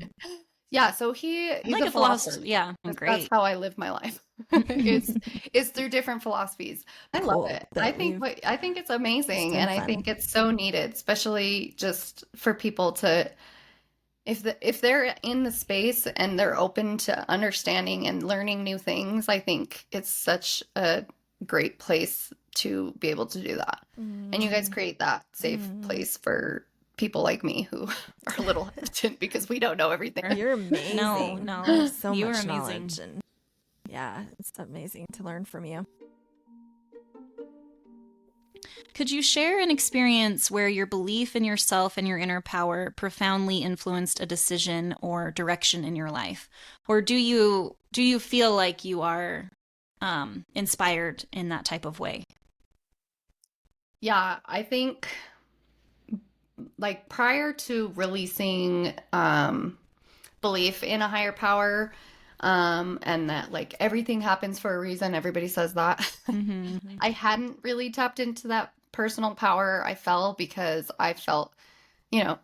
Speaker 1: Yeah, so he's
Speaker 2: like a philosopher. Yeah, great.
Speaker 1: That's how I live my life. It's through different philosophies. I love it. I think it's amazing, and I think it's so needed, especially just for people to, if they're in the space and they're open to understanding and learning new things. I think it's such a great place to be able to do that. And you guys create that safe place for people like me who are a little hesitant because we don't know everything.
Speaker 3: You're amazing.
Speaker 2: No,
Speaker 3: so
Speaker 2: you
Speaker 3: much
Speaker 2: are amazing.
Speaker 3: knowledge, and yeah, it's amazing to learn from you.
Speaker 2: Could you share an experience where your belief in yourself and your inner power profoundly influenced a decision or direction in your life? Or do you feel like you are inspired in that type of way?
Speaker 1: Yeah, I think like prior to releasing belief in a higher power, and that like everything happens for a reason. Everybody says that.
Speaker 2: Mm-hmm.
Speaker 1: I hadn't really tapped into that personal power I felt because I felt,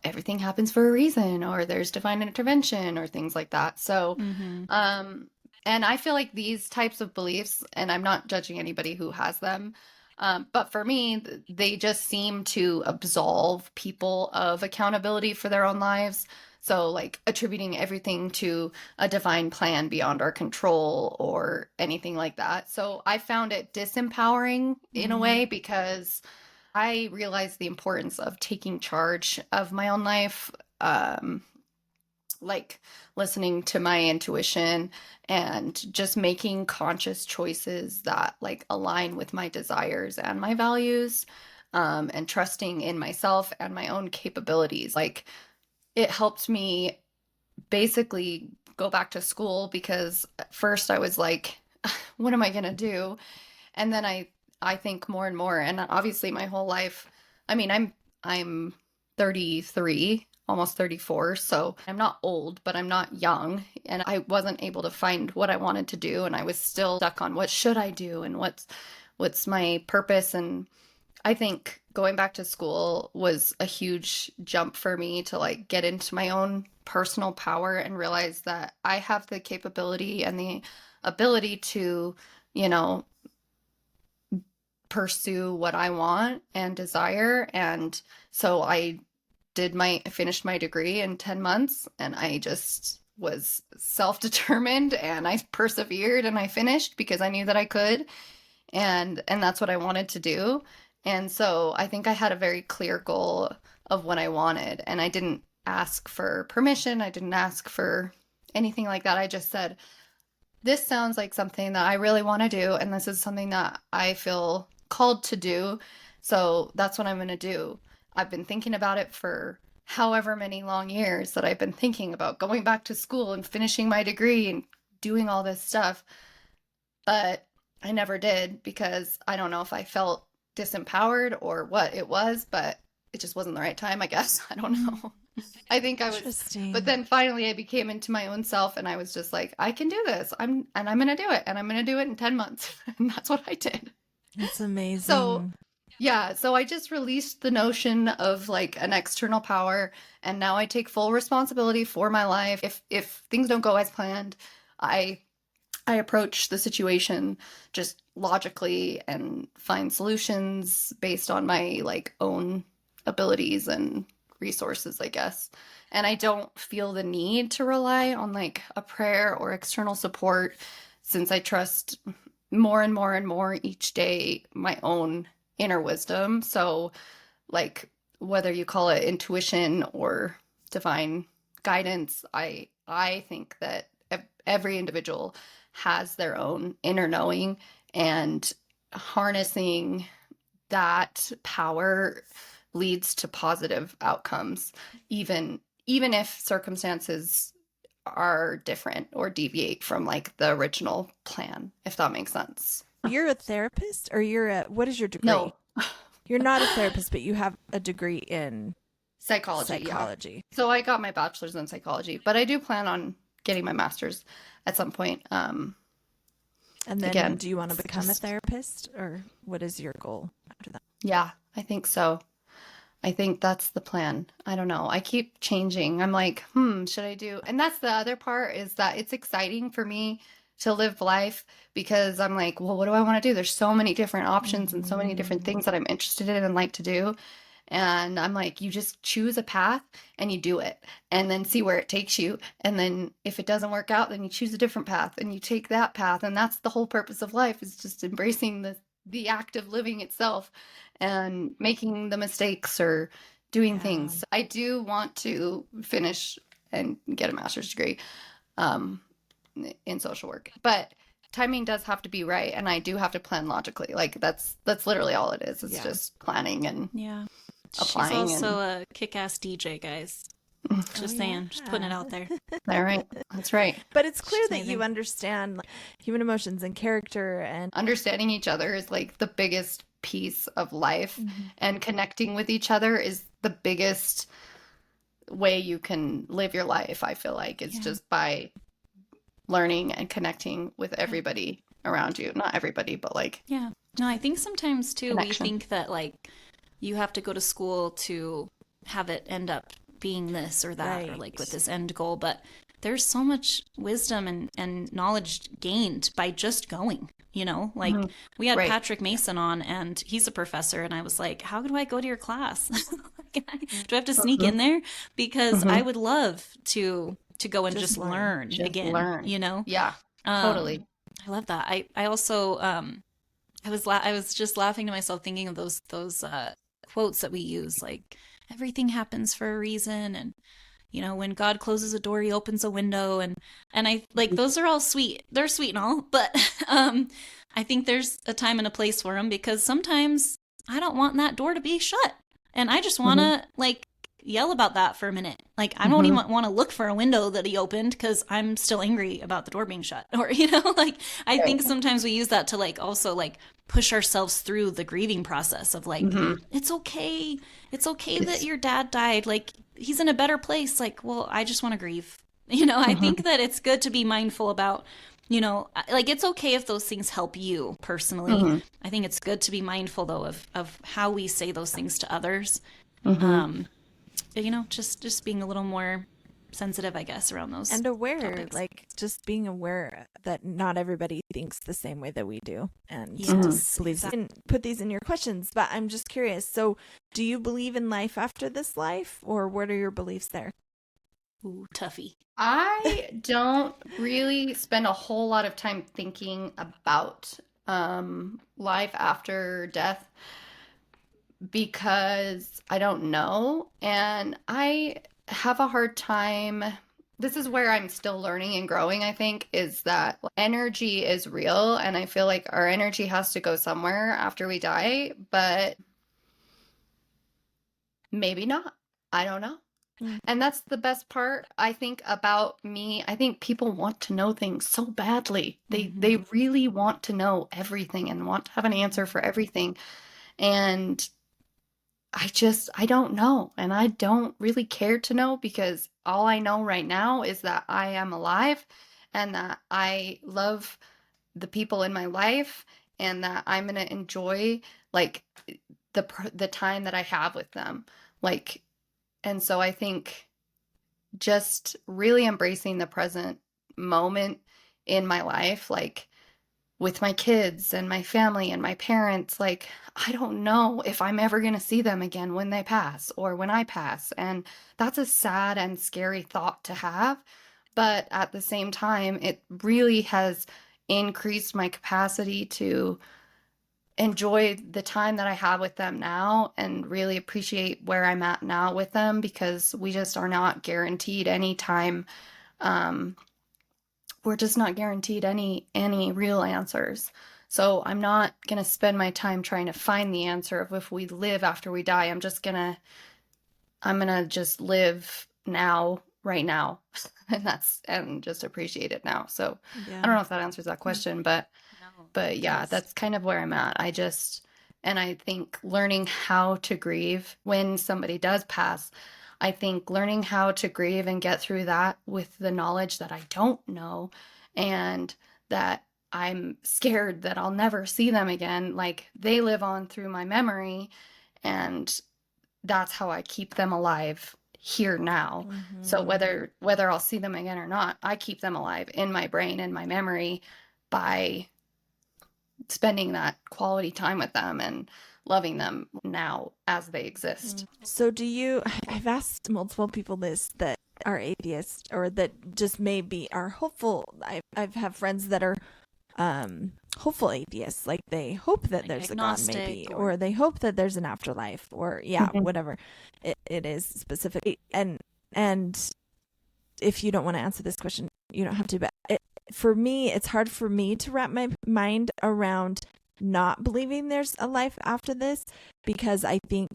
Speaker 1: everything happens for a reason, or there's divine intervention or things like that. So,
Speaker 2: Mm-hmm.
Speaker 1: and I feel like these types of beliefs, and I'm not judging anybody who has them, but for me, they just seem to absolve people of accountability for their own lives. So, like attributing everything to a divine plan beyond our control or anything like that. So, I found it disempowering in a way because I realized the importance of taking charge of my own life. Like listening to my intuition and just making conscious choices that like align with my desires and my values, and trusting in myself and my own capabilities. Like it helped me basically go back to school because at first I was like, what am I going to do? And then I think more and more, and obviously my whole life, I mean, I'm 33, almost 34, so I'm not old, but I'm not young, and I wasn't able to find what I wanted to do, and I was still stuck on what should I do and what's my purpose. And I think going back to school was a huge jump for me to like get into my own personal power and realize that I have the capability and the ability to, you know, pursue what I want and desire. And so I finished my degree in 10 months, and I just was self-determined and I persevered and I finished because I knew that I could. And that's what I wanted to do. And so I think I had a very clear goal of what I wanted, and I didn't ask for permission. I didn't ask for anything like that. I just said, this sounds like something that I really want to do, and this is something that I feel called to do. So that's what I'm going to do. I've been thinking about it for however many long years that I've been thinking about going back to school and finishing my degree and doing all this stuff. But I never did because I don't know if I felt disempowered or what it was, but it just wasn't the right time, I guess. I don't know. I think I was,
Speaker 3: Interesting.
Speaker 1: but then finally I became into my own self, and I was just like, I can do this. I'm going to do it, and I'm going to do it in 10 months. And that's what I did.
Speaker 3: That's amazing.
Speaker 1: So, yeah, so I just released the notion of like an external power, and now I take full responsibility for my life. If things don't go as planned, I approach the situation just logically and find solutions based on my like own abilities and resources, I guess. And I don't feel the need to rely on like a prayer or external support, since I trust more and more and more each day my own inner wisdom. So like whether you call it intuition or divine guidance, I think that every individual has their own inner knowing, and harnessing that power leads to positive outcomes, even if circumstances are different or deviate from like the original plan, if that makes sense.
Speaker 3: You're a therapist, or what is your degree?
Speaker 1: No.
Speaker 3: You're not a therapist, but you have a degree in
Speaker 1: Psychology.
Speaker 3: psychology.
Speaker 1: Yeah. So I got my bachelor's in psychology, but I do plan on getting my master's at some point.
Speaker 3: And then
Speaker 1: again,
Speaker 3: do you want to become a therapist, or what is your goal after that?
Speaker 1: Yeah, I think so. I think that's the plan. I don't know. I keep changing. I'm like, should I do? And that's the other part, is that it's exciting for me to live life because I'm like, well, what do I want to do? There's so many different options and so many different things that I'm interested in and like to do. And I'm like, you just choose a path and you do it, and then see where it takes you. And then if it doesn't work out, then you choose a different path and you take that path. And that's the whole purpose of life, is just embracing the act of living itself and making the mistakes or doing things. I do want to finish and get a master's degree in social work, but timing does have to be right, and I do have to plan logically. Like that's literally all it is. It's just planning and applying.
Speaker 2: She's also a kick-ass DJ, guys. Just saying, just putting it out there.
Speaker 1: All right, that's right.
Speaker 3: But it's clear that you understand like, human emotions and character, and
Speaker 1: understanding each other is like the biggest piece of life, and connecting with each other is the biggest way you can live your life, I feel like, is just by learning and connecting with everybody around you. Not everybody, but like,
Speaker 2: Yeah. No, I think sometimes too, we
Speaker 1: connection.
Speaker 2: think that like you have to go to school to have it end up being this or that, or like with this end goal. But there's so much wisdom and knowledge gained by just going, you know? Like we had
Speaker 1: Right.
Speaker 2: Patrick Mason on, and he's a professor, and I was like, how do I go to your class? Do I have to sneak in there? Because I would love to go and just learn
Speaker 1: Just
Speaker 2: again,
Speaker 1: learn.
Speaker 2: you know?
Speaker 1: Yeah, totally.
Speaker 2: I love that. I also I was just laughing to myself thinking of those quotes that we use, like everything happens for a reason, and you know, when God closes a door, he opens a window, and I like those are all sweet. They're sweet and all, but I think there's a time and a place for them, because sometimes I don't want that door to be shut, and I just want to like yell about that for a minute. Like I don't even want to look for a window that he opened because I'm still angry about the door being shut. Or, you know, like I think sometimes we use that to like also like push ourselves through the grieving process of like, it's okay. It's okay that your dad died. Like he's in a better place. Like, well, I just want to grieve. You know, I think that it's good to be mindful about, you know, like it's okay if those things help you personally. I think it's good to be mindful though of how we say those things to others. You know, just being a little more sensitive, I guess, around those
Speaker 3: and aware
Speaker 2: topics.
Speaker 3: like just being aware that not everybody thinks the same way that we do, and
Speaker 2: Yes,
Speaker 3: believes. You can put these in your questions, but I'm just curious, so do you believe in life after this life, or what are your beliefs there?
Speaker 2: Ooh, toughie.
Speaker 1: I don't really spend a whole lot of time thinking about life after death because I don't know. And I have a hard time. This is where I'm still learning and growing, I think, is that energy is real. And I feel like our energy has to go somewhere after we die, but maybe not. I don't know. And that's the best part, I think, about me. I think people want to know things so badly. They really want to know everything and want to have an answer for everything. And I don't know. And I don't really care to know, because all I know right now is that I am alive and that I love the people in my life and that I'm going to enjoy like the time that I have with them. Like, and so I think just really embracing the present moment in my life, like with my kids and my family and my parents, like I don't know if I'm ever going to see them again when they pass or when I pass. And that's a sad and scary thought to have. But at the same time, it really has increased my capacity to enjoy the time that I have with them now and really appreciate where I'm at now with them, because we just are not guaranteed any time. We're just not guaranteed any real answers. So I'm not going to spend my time trying to find the answer of if we live after we die. I'm going to just live now, right now. and just appreciate it now. So I don't know if that answers that question, but yeah, that's kind of where I'm at. And I think learning how to grieve when somebody does pass, I think learning how to grieve and get through that with the knowledge that I don't know and that I'm scared that I'll never see them again. Like they live on through my memory, and that's how I keep them alive here now. So whether I'll see them again or not, I keep them alive in my brain and my memory by spending that quality time with them and loving them now as they exist.
Speaker 3: So I've asked multiple people this that are atheists or that just maybe are hopeful. I've have friends that are hopeful atheists, like they hope that there's a God maybe, or they hope that there's an afterlife, or whatever it is specific. And if you don't want to answer this question, you don't have to, but for me, it's hard for me to wrap my mind around not believing there's a life after this, because I think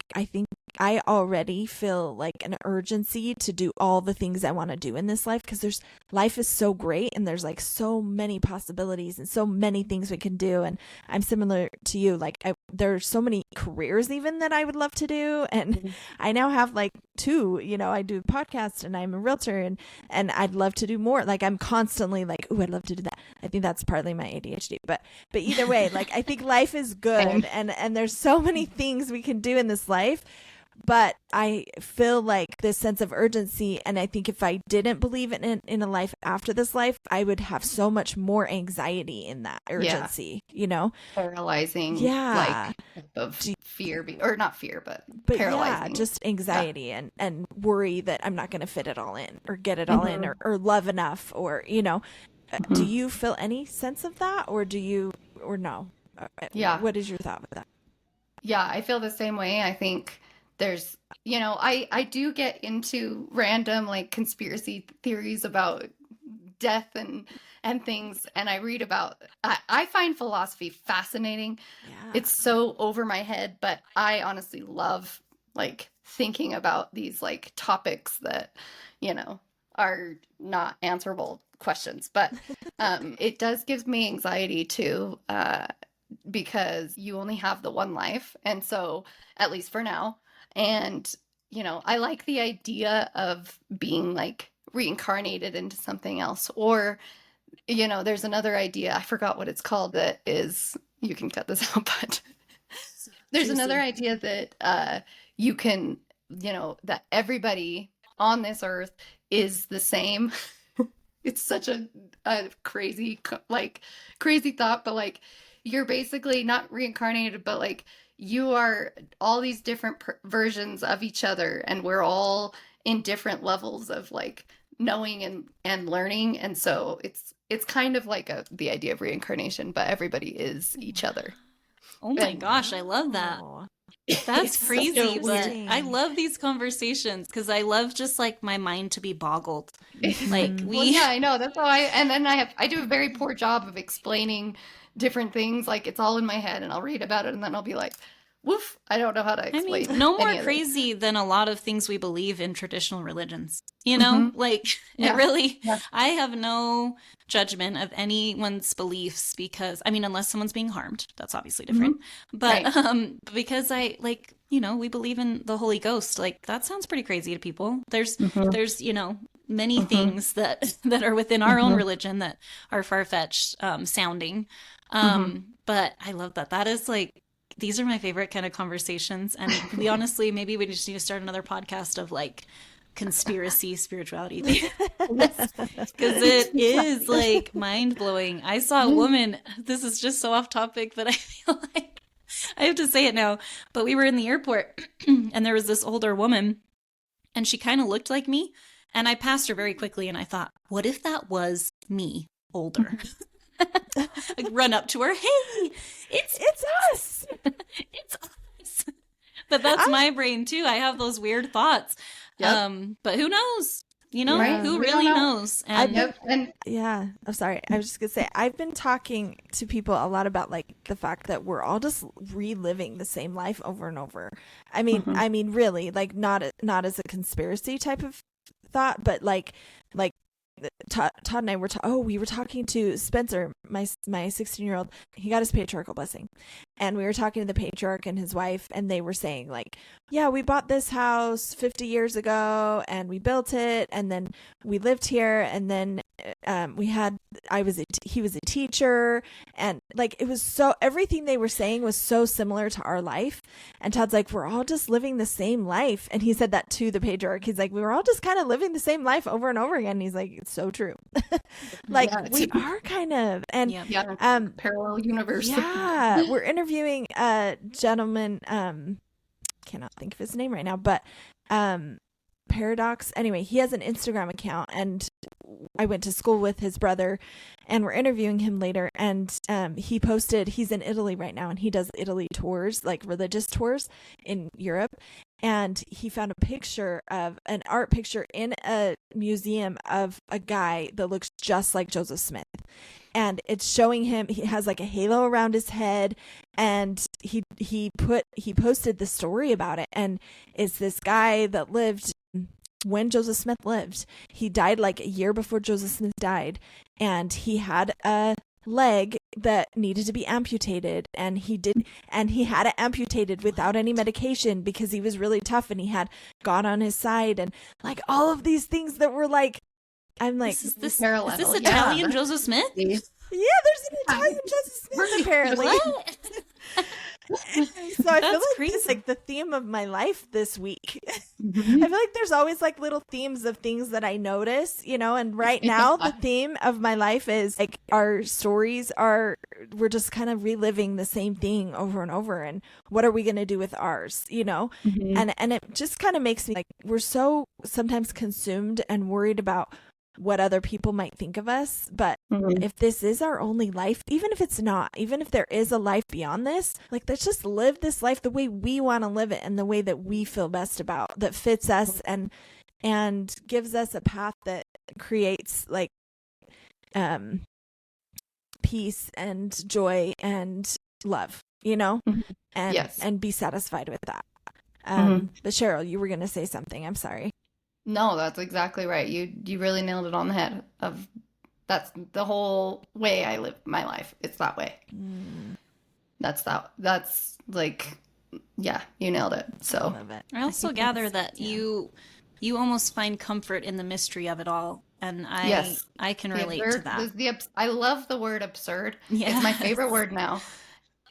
Speaker 3: I already feel like an urgency to do all the things I want to do in this life, because life is so great and there's like so many possibilities and so many things we can do. And I'm similar to you. Like there's so many careers even that I would love to do. And I now have like two, I do a podcast and I'm a realtor, and I'd love to do more. Like I'm constantly like, oh, I'd love to do that. I think that's partly my ADHD, but either way, like I think life is good and there's so many things we can do in this life. But I feel like this sense of urgency, and I think if I didn't believe in a life after this life, I would have so much more anxiety in that urgency,
Speaker 1: paralyzing,
Speaker 3: like
Speaker 1: of fear, or not fear, but paralyzing,
Speaker 3: just anxiety and worry that I'm not going to fit it all in or get it all in or love enough, or do you feel any sense of that, or no? What is your thought with that?
Speaker 1: Yeah, I feel the same way. I think there's, I do get into random like conspiracy theories about death and things. And I read about, I find philosophy fascinating. Yeah. It's so over my head, but I honestly love like thinking about these like topics that, are not answerable questions, but it does give me anxiety too, because you only have the one life. And so, at least for now, and, I like the idea of being like reincarnated into something else. Or, there's another idea, I forgot what it's called, that is, you can cut this out, but there's another idea that you can, that everybody on this earth is the same. It's such a crazy thought, but like, you're basically not reincarnated, but like you are all these different versions of each other, and we're all in different levels of like knowing and learning. And so it's kind of like the idea of reincarnation, but everybody is each other.
Speaker 2: Oh my gosh, I love that. That's crazy, but I love these conversations because I love just like my mind to be boggled. Like
Speaker 1: I know, that's how and then I do a very poor job of explaining different things. Like it's all in my head, and I'll read about it, and then I'll be like, woof, I don't know how to explain.
Speaker 2: No more crazy than a lot of things we believe in traditional religions. It really, I have no judgment of anyone's beliefs because, unless someone's being harmed, that's obviously different. But because we believe in the Holy Ghost, like that sounds pretty crazy to people. There's many things that are within our own religion that are far-fetched sounding. But I love that. That is like, these are my favorite kind of conversations. And maybe we just need to start another podcast of like conspiracy spirituality, because it is like mind-blowing. I saw a woman, this is just so off topic, but I feel like I have to say it now, but we were in the airport and there was this older woman and she kind of looked like me, and I passed her very quickly and I thought, what if that was me older? Like run up to her, hey, it's us. It's us. But that's my brain too. I have those weird thoughts. Yep. But who knows? Who really knows? And
Speaker 3: I'm sorry. I was just gonna say, I've been talking to people a lot about like the fact that we're all just reliving the same life over and over. I mean, really, like not as a conspiracy type of thought, but like Todd and I were we were talking to Spencer, my 16-year-old. He got his patriarchal blessing, and we were talking to the patriarch and his wife, and they were saying like, yeah, we bought this house 50 years ago and we built it, and then we lived here, and then he was a teacher, and like it was so, everything they were saying was so similar to our life. And Todd's like, we're all just living the same life. And he said that to the patriarch. He's like, we were all just kind of living the same life over and over again. And he's like, it's so true. We are kind of, and
Speaker 1: parallel universe.
Speaker 3: Yeah, we're interviewing a gentleman, cannot think of his name right now, but Paradox. Anyway, he has an Instagram account, and I went to school with his brother, and we're interviewing him later. And he posted, he's in Italy right now, and he does Italy tours, like religious tours in Europe. And he found a picture of an art picture in a museum of a guy that looks just like Joseph Smith. And it's showing him, he has like a halo around his head, and he posted the story about it. And it's this guy that lived when Joseph Smith lived. He died like a year before Joseph Smith died, and he had a leg that needed to be amputated, and he had it amputated without any medication because he was really tough, and he had God on his side, and like all of these things that were like, I'm like,
Speaker 2: is this
Speaker 1: Yeah.
Speaker 2: Italian Joseph Smith?
Speaker 3: yeah, there's an Italian Joseph Smith apparently.
Speaker 2: What?
Speaker 3: So I feel like
Speaker 2: crazy.
Speaker 3: it's like the theme of my life this week.
Speaker 1: Mhm.
Speaker 3: I feel like there's always like little themes of things that I notice, and right now the theme of my life is like our stories we're just kind of reliving the same thing over and over, and what are we going to do with ours,
Speaker 1: Mhm.
Speaker 3: and it just kind of makes me like, we're so sometimes consumed and worried about what other people might think of us. But
Speaker 1: Mhm.
Speaker 3: if this is our only life, even if it's not, even if there is a life beyond this, like, let's just live this life the way we want to live it and the way that we feel best about, that fits us and gives us a path that creates like peace and joy and love,
Speaker 1: Mhm.
Speaker 3: and
Speaker 1: Yes.
Speaker 3: and be satisfied with that.
Speaker 1: Mhm.
Speaker 3: But Cheryl, you were going to say something. I'm sorry.
Speaker 1: No, that's exactly right. You really nailed it on the head. That's the whole way I live my life. It's that way. That's like, yeah, you nailed it.
Speaker 3: I
Speaker 1: So
Speaker 3: love it.
Speaker 2: I also
Speaker 3: think
Speaker 2: gather
Speaker 3: that's-
Speaker 2: that you almost find comfort in the mystery of it all, and
Speaker 1: Yes.
Speaker 2: I can
Speaker 1: the
Speaker 2: relate to
Speaker 1: absurd,
Speaker 2: that.
Speaker 1: I love the word absurd.
Speaker 2: Yeah,
Speaker 1: It's my favorite word now.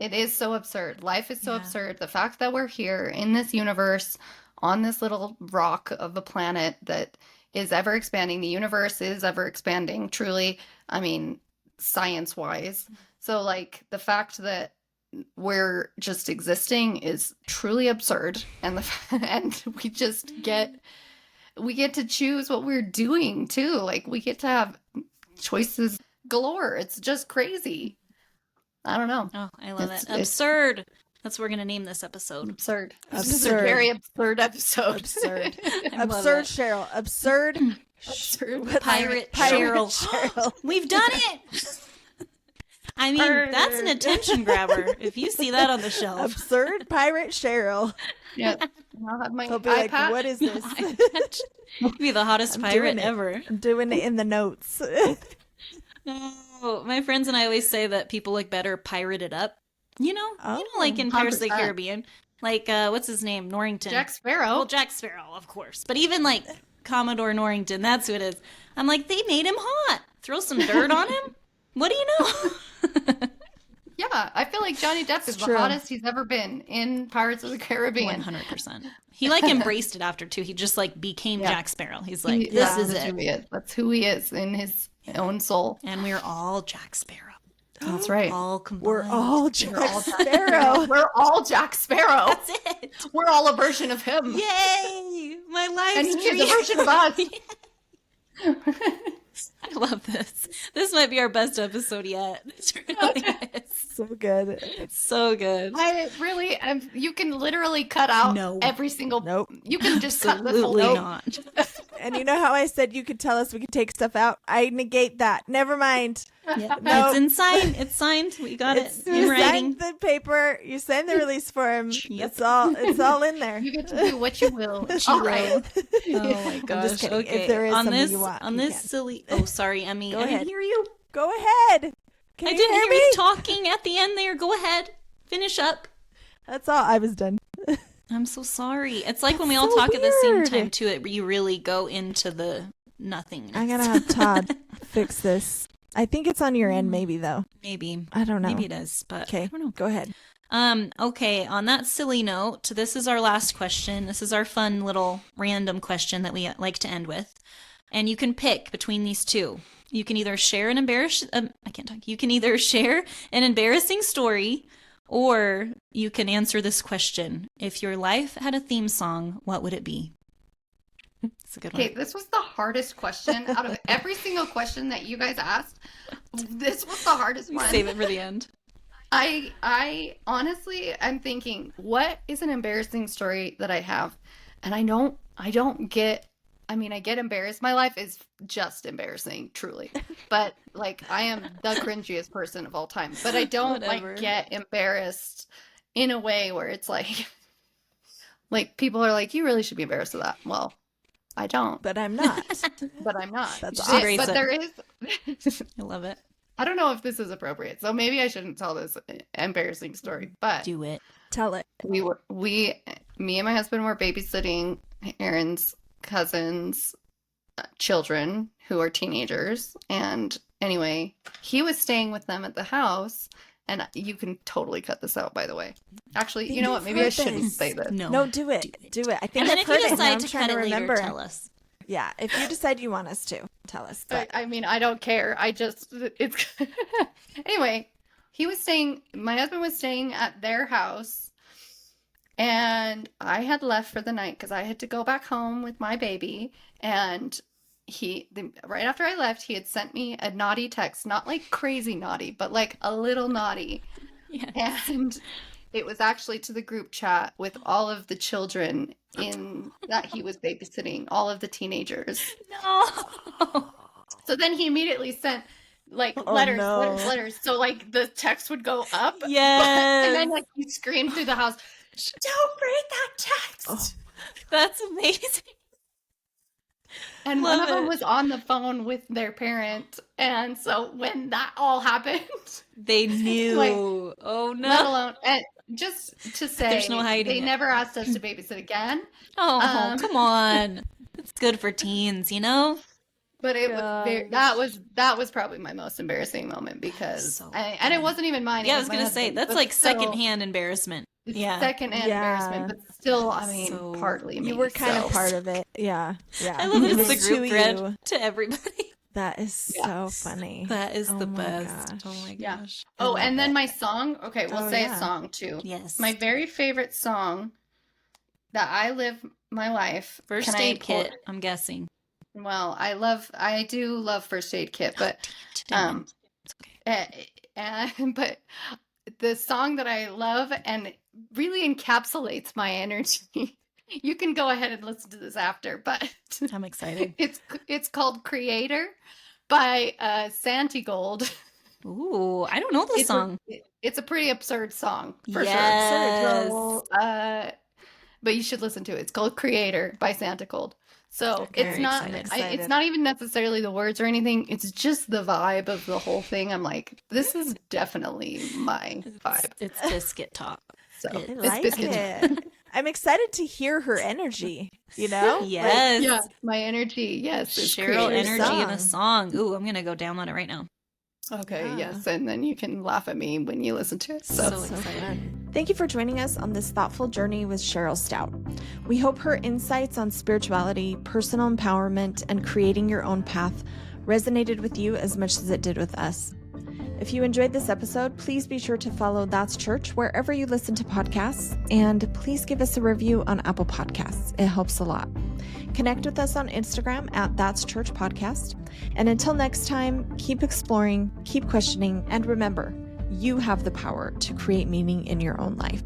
Speaker 1: It is so absurd. Life is so
Speaker 2: Yeah.
Speaker 1: absurd. The fact that we're here in this universe on this little rock of a planet that is ever expanding. The universe is ever expanding, truly. I mean, science-wise. So, like, the fact that we're just existing is truly absurd, and and we get to choose what we're doing too. Like, we get to have choices galore. It's just crazy. I don't know.
Speaker 2: Oh, I love
Speaker 1: It's-
Speaker 2: it.
Speaker 1: it's-
Speaker 2: Absurd. That's what we're gonna name this episode.
Speaker 1: Absurd. This is a
Speaker 3: Absurd.
Speaker 1: very absurd episode.
Speaker 3: Absurd.
Speaker 2: I love
Speaker 3: Absurd
Speaker 2: it.
Speaker 3: Cheryl. Absurd.
Speaker 1: Absurd.
Speaker 2: Pirate
Speaker 3: Cheryl.
Speaker 2: Cheryl. We've done it. I mean, that's an attention grabber. If you see that on the shelf.
Speaker 3: Absurd pirate Cheryl.
Speaker 1: Yeah. I'll have my
Speaker 3: He'll be like,
Speaker 1: iPad.
Speaker 3: what is this?
Speaker 2: You'd be the hottest
Speaker 3: I'm
Speaker 2: pirate
Speaker 3: doing it.
Speaker 2: ever.
Speaker 3: I'm doing it in the notes.
Speaker 2: Oh, my friends and I always say that people look better pirated up.
Speaker 3: Oh,
Speaker 2: Like in Pirates of the
Speaker 1: 100%.
Speaker 2: Caribbean. Like, what's his name? Norrington.
Speaker 1: Jack Sparrow.
Speaker 2: Well, Jack Sparrow, of course. But even like Commodore Norrington, that's who it is. I'm like, they made him hot. Throw some dirt on him? What do you know?
Speaker 1: Yeah, I feel like Johnny Depp is the
Speaker 3: true.
Speaker 1: hottest he's ever been in Pirates of the Caribbean.
Speaker 2: 100%. He like embraced it after too. He just like became
Speaker 1: Yeah.
Speaker 2: Jack Sparrow. He's like,
Speaker 1: He-
Speaker 2: this is
Speaker 1: that's
Speaker 2: it.
Speaker 1: who he is. That's who he is in his own soul.
Speaker 2: And we're all Jack Sparrow.
Speaker 1: That's right.
Speaker 2: All combined.
Speaker 3: we're all Jack
Speaker 1: We're all
Speaker 3: Sparrow.
Speaker 1: We're all Jack Sparrow.
Speaker 2: That's it.
Speaker 1: We're all a version of him.
Speaker 2: Yay! My life
Speaker 1: And he's
Speaker 2: stream.
Speaker 1: a version of us.
Speaker 2: I love this. This might be our best episode yet. It really is.
Speaker 3: So good.
Speaker 2: It's so good.
Speaker 1: I really am. You can literally cut out
Speaker 2: No.
Speaker 1: every single.
Speaker 3: Nope.
Speaker 1: You can just cut this whole
Speaker 2: Absolutely
Speaker 1: thing.
Speaker 2: not.
Speaker 3: And you know how I said you could tell us we could take stuff out? I negate that. Never mind.
Speaker 2: Yeah.
Speaker 3: No.
Speaker 2: It's signed. It's signed. We got
Speaker 3: It's,
Speaker 2: it in
Speaker 3: you
Speaker 2: writing.
Speaker 3: signed the paper. You signed the release form.
Speaker 2: Yep.
Speaker 3: It's all in there.
Speaker 1: You get to do what you will. All right.
Speaker 2: Oh my
Speaker 3: I'm
Speaker 2: gosh.
Speaker 3: just kidding.
Speaker 2: Okay.
Speaker 3: If there is
Speaker 2: on
Speaker 3: something
Speaker 2: this,
Speaker 3: you want,
Speaker 2: on
Speaker 3: you
Speaker 2: this
Speaker 3: can.
Speaker 2: silly. Oh, sorry, Emmy.
Speaker 3: Go
Speaker 2: I
Speaker 3: ahead.
Speaker 2: didn't hear you.
Speaker 3: Go ahead. Can
Speaker 2: I
Speaker 3: you
Speaker 2: didn't
Speaker 3: hear
Speaker 2: hear
Speaker 3: me?
Speaker 2: you talking at the end there. Go ahead. Finish up.
Speaker 3: That's all. I was done.
Speaker 2: I'm so sorry. It's like when we
Speaker 3: That's
Speaker 2: all
Speaker 3: so
Speaker 2: talk at the same
Speaker 3: weird.
Speaker 2: time too. You really go into the nothingness.
Speaker 3: I'm gonna have Todd fix this. I think it's on your end, maybe though.
Speaker 2: Maybe.
Speaker 3: I don't know.
Speaker 2: Maybe it is, but I
Speaker 3: Okay,
Speaker 2: don't know.
Speaker 3: go ahead.
Speaker 2: Okay, on that silly note, this is our last question. This is our fun little random question that we like to end with. And you can pick between these two. You can either share an You can either share an embarrassing story, or you can answer this question. If your life had a theme song, what would it be? It's a good
Speaker 1: Okay,
Speaker 2: one.
Speaker 1: this was the hardest question out of every single question that you guys asked. This was the hardest
Speaker 2: We
Speaker 1: one.
Speaker 2: save it for the end.
Speaker 1: I honestly, I'm thinking, what is an embarrassing story that I have? And I don't get, I mean, I get embarrassed. My life is just embarrassing, truly. But like, I am the cringiest person of all time. But I don't
Speaker 2: Whatever.
Speaker 1: like get embarrassed in a way where it's like people are like, you really should be embarrassed of that. Well, I don't,
Speaker 3: But I'm not.
Speaker 1: but I'm not.
Speaker 3: That's
Speaker 2: She embrace
Speaker 1: But
Speaker 2: it.
Speaker 1: there is,
Speaker 2: I love it.
Speaker 1: I don't know if this is appropriate, so maybe I shouldn't tell this embarrassing story. But
Speaker 2: Do it.
Speaker 3: Tell it.
Speaker 1: me and my husband were babysitting Aaron's cousins' children who are teenagers, and anyway, he was staying with them at the house. And you can totally cut this out, by the way. Actually, you know what? Maybe I shouldn't say this.
Speaker 3: No, do it. Do it. I think
Speaker 2: And then
Speaker 3: I've
Speaker 2: if you
Speaker 3: heard it. Now
Speaker 2: decide
Speaker 3: I'm
Speaker 2: to
Speaker 3: trying
Speaker 2: cut
Speaker 3: to
Speaker 2: it later,
Speaker 3: remember.
Speaker 2: tell us.
Speaker 3: Yeah, if you decide you want us to, tell us. But
Speaker 1: I mean, I don't care. It's anyway. My husband was staying at their house, and I had left for the night because I had to go back home with my baby. And right after I left, he had sent me a naughty text, not like crazy naughty, but like a little naughty.
Speaker 2: Yeah.
Speaker 1: And it was actually to the group chat with all of the children in that he was babysitting, all of the teenagers.
Speaker 2: No.
Speaker 1: So then he immediately sent like
Speaker 3: Oh,
Speaker 1: letters,
Speaker 3: no.
Speaker 1: letters. So like the text would go up.
Speaker 2: Yes.
Speaker 1: And then like he screamed through the house, "Don't read that text."
Speaker 3: Oh.
Speaker 2: That's amazing.
Speaker 1: And
Speaker 2: Love
Speaker 1: one of them
Speaker 2: it.
Speaker 1: was on the phone with their parent. And so when that all happened,
Speaker 2: They knew.
Speaker 1: Like,
Speaker 2: Oh
Speaker 1: let
Speaker 2: no.
Speaker 1: alone, and just to say,
Speaker 2: There's no hiding
Speaker 1: they
Speaker 2: it.
Speaker 1: never asked us to babysit again.
Speaker 2: Oh, come on. It's good for teens, you know?
Speaker 1: But it was
Speaker 3: Gosh.
Speaker 1: that was probably my most embarrassing moment because
Speaker 2: So
Speaker 1: and it wasn't even mine.
Speaker 2: Yeah, I
Speaker 1: it
Speaker 2: was
Speaker 1: my
Speaker 2: gonna say
Speaker 1: husband's,
Speaker 2: that's
Speaker 1: but
Speaker 2: like
Speaker 1: still,
Speaker 2: secondhand embarrassment.
Speaker 1: it's
Speaker 2: Yeah.
Speaker 1: secondhand
Speaker 3: Yeah.
Speaker 1: embarrassment, but still, I mean,
Speaker 2: So-
Speaker 1: partly me.
Speaker 3: You were kind
Speaker 1: so.
Speaker 3: of part of it. Yeah. Yeah.
Speaker 2: I love that
Speaker 3: It
Speaker 2: it's
Speaker 3: was
Speaker 2: the group
Speaker 3: to
Speaker 2: thread
Speaker 3: you.
Speaker 2: to everybody.
Speaker 3: That is so
Speaker 1: Yes.
Speaker 3: funny.
Speaker 2: That is
Speaker 3: Oh
Speaker 2: the
Speaker 3: my
Speaker 2: best.
Speaker 3: gosh.
Speaker 2: Oh my
Speaker 1: Yeah.
Speaker 2: gosh.
Speaker 3: I
Speaker 1: Oh,
Speaker 3: love
Speaker 1: and then
Speaker 3: it.
Speaker 1: my song. Okay, we'll
Speaker 3: Oh,
Speaker 1: say
Speaker 3: yeah.
Speaker 1: a song too.
Speaker 2: Yes.
Speaker 1: My very favorite song that I live my life.
Speaker 2: First
Speaker 1: Can I
Speaker 2: aid
Speaker 1: pull-
Speaker 2: kit, I'm guessing.
Speaker 1: Well, I do love First Aid Kit, but
Speaker 2: It's okay.
Speaker 1: but the song that I love and really encapsulates my energy. You can go ahead and listen to this after, but
Speaker 2: I'm excited.
Speaker 1: it's called Creator by Santigold.
Speaker 2: Ooh, I don't know the song.
Speaker 1: It's a pretty absurd song for
Speaker 2: Yes.
Speaker 1: sure. So, but you should listen to it. It's called Creator by Santigold. So
Speaker 3: Okay,
Speaker 1: it's not
Speaker 3: I'm excited.
Speaker 1: it's not even necessarily the words or anything. It's just the vibe of the whole thing. I'm like, this is definitely my vibe.
Speaker 2: It's biscuit top.
Speaker 1: So
Speaker 3: I
Speaker 1: it's
Speaker 3: like
Speaker 1: biscuit.
Speaker 3: it. I'm excited to hear her energy, you know?
Speaker 2: Yes.
Speaker 1: Yeah, my energy. Yes, is
Speaker 2: Cheryl
Speaker 1: Creator.
Speaker 2: energy in a
Speaker 3: song.
Speaker 2: song. Ooh, I'm gonna go download it right now.
Speaker 1: Okay,
Speaker 3: Yeah.
Speaker 1: yes, and then you can laugh at me when you listen to it.
Speaker 2: So
Speaker 1: So,
Speaker 2: excited.
Speaker 3: fun. Thank you for joining us on this thoughtful journey with Cheryl Stout. We hope her insights on spirituality, personal empowerment, and creating your own path resonated with you as much as it did with us. If you enjoyed this episode, please be sure to follow That's Church wherever you listen to podcasts, and please give us a review on Apple Podcasts. It helps a lot. Connect with us on Instagram at That's Church Podcast. And until next time, keep exploring, keep questioning, and remember, you have the power to create meaning in your own life.